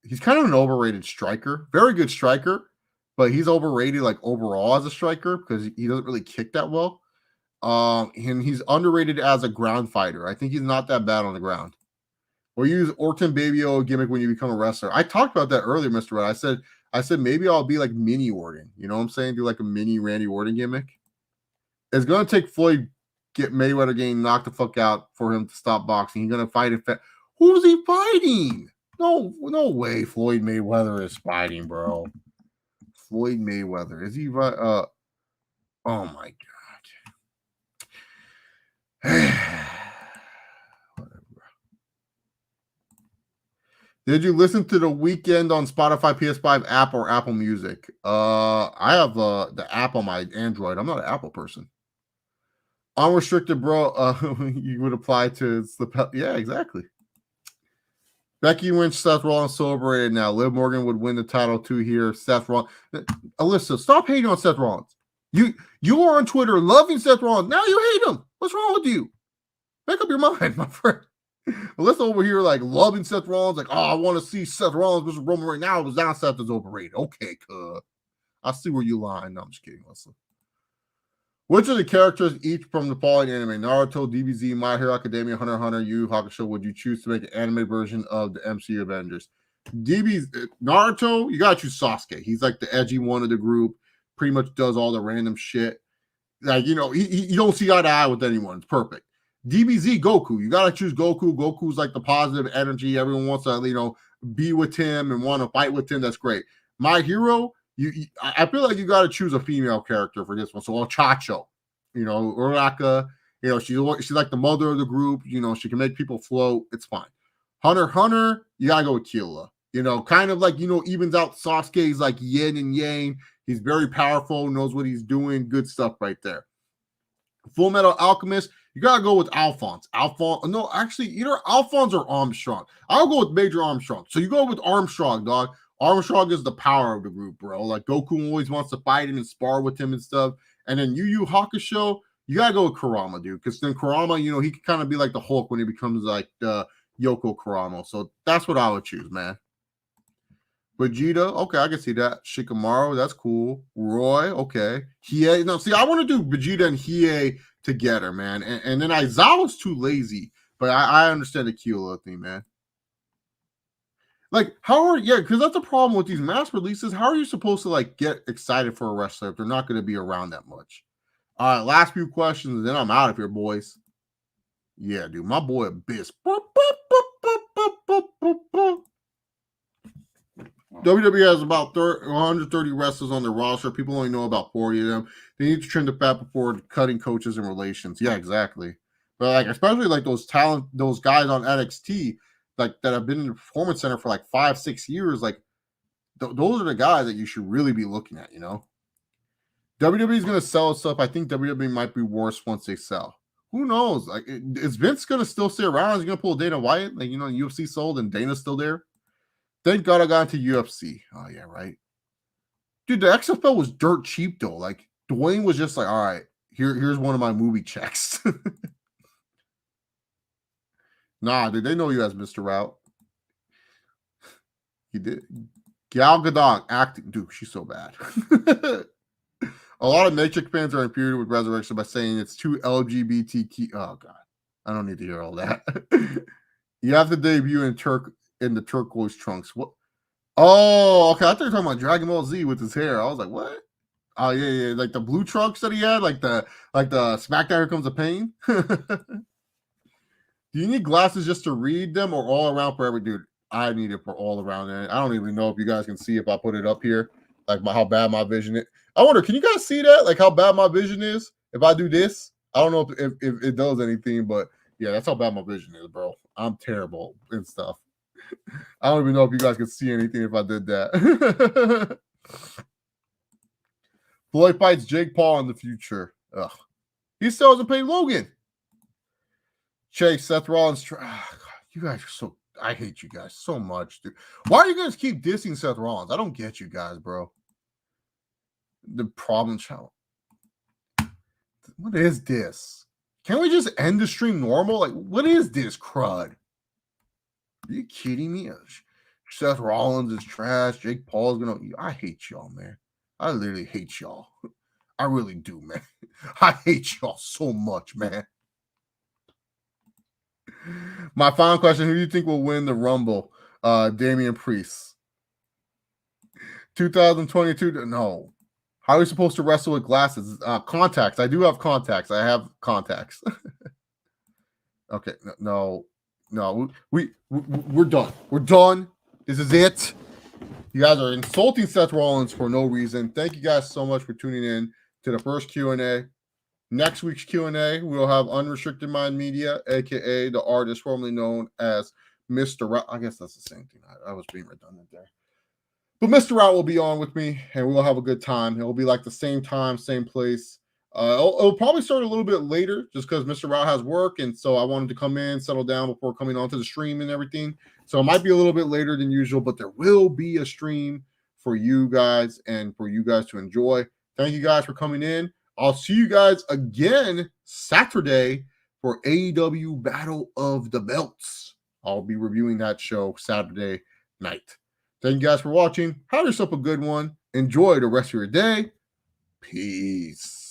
He's kind of an overrated striker. Very good striker, but he's overrated like overall as a striker because he doesn't really kick that well. And he's underrated as a ground fighter. I think he's not that bad on the ground. Or use Orton Baby O gimmick when you become a wrestler. I talked about that earlier, Mr. Red. I said maybe I'll be like mini Orton. You know what I'm saying? Do like a mini Randy Orton gimmick. It's gonna take Floyd get Mayweather getting knocked the fuck out for him to stop boxing. He's gonna fight it. Who's he fighting? No way Floyd Mayweather is fighting, bro. Floyd Mayweather. Is he right? Oh my God. Did you listen to the weekend on Spotify, PS5 app, or Apple Music? I have the app on my Android. I'm not an Apple person. Unrestricted, bro. You would apply to yeah, exactly. Becky wins. Seth Rollins so overrated now. Liv Morgan would win the title too here. Seth Rollins. Alyssa, stop hating on Seth Rollins. You are on Twitter loving Seth Rollins. Now you hate him. What's wrong with you? Make up your mind, my friend. Alyssa over here like loving Seth Rollins. Like, oh, I want to see Seth Rollins versus Roman right now. It was down Seth is overrated. Okay, I see where you lying. No, I'm just kidding, Alyssa. Which of the characters, each from the following anime, Naruto, DBZ, My Hero Academia, Hunter x Hunter, Yu Yu Hakusho, would you choose to make an anime version of the MCU Avengers? Naruto, you gotta choose Sasuke. He's like the edgy one of the group, pretty much does all the random shit. Like, you know, you don't see eye to eye with anyone. It's perfect. DBZ, Goku. You gotta choose Goku. Goku's like the positive energy. Everyone wants to, you know, be with him and want to fight with him. That's great. My Hero, I feel like you got to choose a female character for this one. So Chacho, you know, Uraka, you know, she's like the mother of the group. You know, she can make people float. It's fine. Hunter, you gotta go with Killua. You know, kind of like, you know, evens out Sasuke's like yin and yang. He's very powerful, knows what he's doing. Good stuff right there. Full Metal Alchemist, you gotta go with Alphonse. No, actually, either Alphonse or Armstrong. I'll go with Major Armstrong. So you go with Armstrong, dog. Armstrong is the power of the group, bro. Like, Goku always wants to fight him and spar with him and stuff. And then Yu Yu Hakusho, you gotta go with Kurama, dude. Because then Kurama, you know, he can kind of be like the Hulk when he becomes like Yoko Kurama. So that's what I would choose, man. Vegeta, okay, I can see that. Shikamaru, that's cool. Roy, okay. Hiei, no, see, I want to do Vegeta and Hiei together, man. And then Aizawa's too lazy, but I understand the Kyoto thing, man. Like, because that's the problem with these mass releases. How are you supposed to, like, get excited for a wrestler if they're not going to be around that much? All right, last few questions, and then I'm out of here, boys. Yeah, dude, my boy Abyss. WWE has about 130 wrestlers on their roster. People only know about 40 of them. They need to trim the fat before cutting coaches and relations. Yeah, exactly. But like, especially like those guys on NXT, like that have been in the Performance Center for like 5-6 years. Like, those are the guys that you should really be looking at. You know, WWE is going to sell stuff. I think WWE might be worse once they sell. Who knows? Like, is Vince going to still stay around? Is he going to pull Dana White? Like, you know, UFC sold and Dana's still there. Thank God I got into UFC. Oh, yeah, right. Dude, the XFL was dirt cheap, though. Like, Dwayne was just like, all right, here's one of my movie checks. Nah, dude, they know you as Mr. Route. He did. Gal Gadot acting. Dude, she's so bad. A lot of Matrix fans are infuriated with Resurrection by saying it's too LGBTQ. Oh, God. I don't need to hear all that. You have to debut in the turquoise trunks. What? Oh, okay. I thought you were talking about Dragon Ball Z with his hair. I was like, what? Oh, yeah. Like the blue trunks that he had, like the SmackDown Here Comes the Pain. Do you need glasses just to read them or all around for every dude? I need it for all around. And I don't even know if you guys can see if I put it up here, like how bad my vision is. I wonder, can you guys see that? Like how bad my vision is? If I do this, I don't know if it does anything, but yeah, that's how bad my vision is, bro. I'm terrible and stuff. I don't even know if you guys can see anything if I did that. Floyd fights Jake Paul in the future. Ugh. He still hasn't paid Logan. Chase, Seth Rollins. God, you guys are so... I hate you guys so much, dude. Why do you guys keep dissing Seth Rollins? I don't get you guys, bro. The problem child. What is this? Can we just end the stream normal? Like, what is this crud? Are you kidding me? Seth Rollins is trash. Jake Paul is gonna... I hate y'all, man. I literally hate y'all. I really do, man. I hate y'all so much, man. My final question: who do you think will win the Rumble? Damian Priest. 2022. No. How are we supposed to wrestle with glasses? Contacts. I do have contacts. I have contacts. Okay. No. We're done. We're done. This is it. You guys are insulting Seth Rollins for no reason. Thank you guys so much for tuning in to the first Q&A. Next week's Q&A, we'll have Unrestricted Mind Media, a.k.a. the artist formerly known as Mr. Route. I guess that's the same thing. I was being redundant there. But Mr. Route will be on with me, and we'll have a good time. It'll be like the same time, same place. It'll probably start a little bit later just because Mr. Route has work, and so I wanted to come in, settle down before coming onto the stream and everything. So it might be a little bit later than usual, but there will be a stream for you guys and for you guys to enjoy. Thank you guys for coming in. I'll see you guys again Saturday for AEW Battle of the Belts. I'll be reviewing that show Saturday night. Thank you guys for watching. Have yourself a good one. Enjoy the rest of your day. Peace.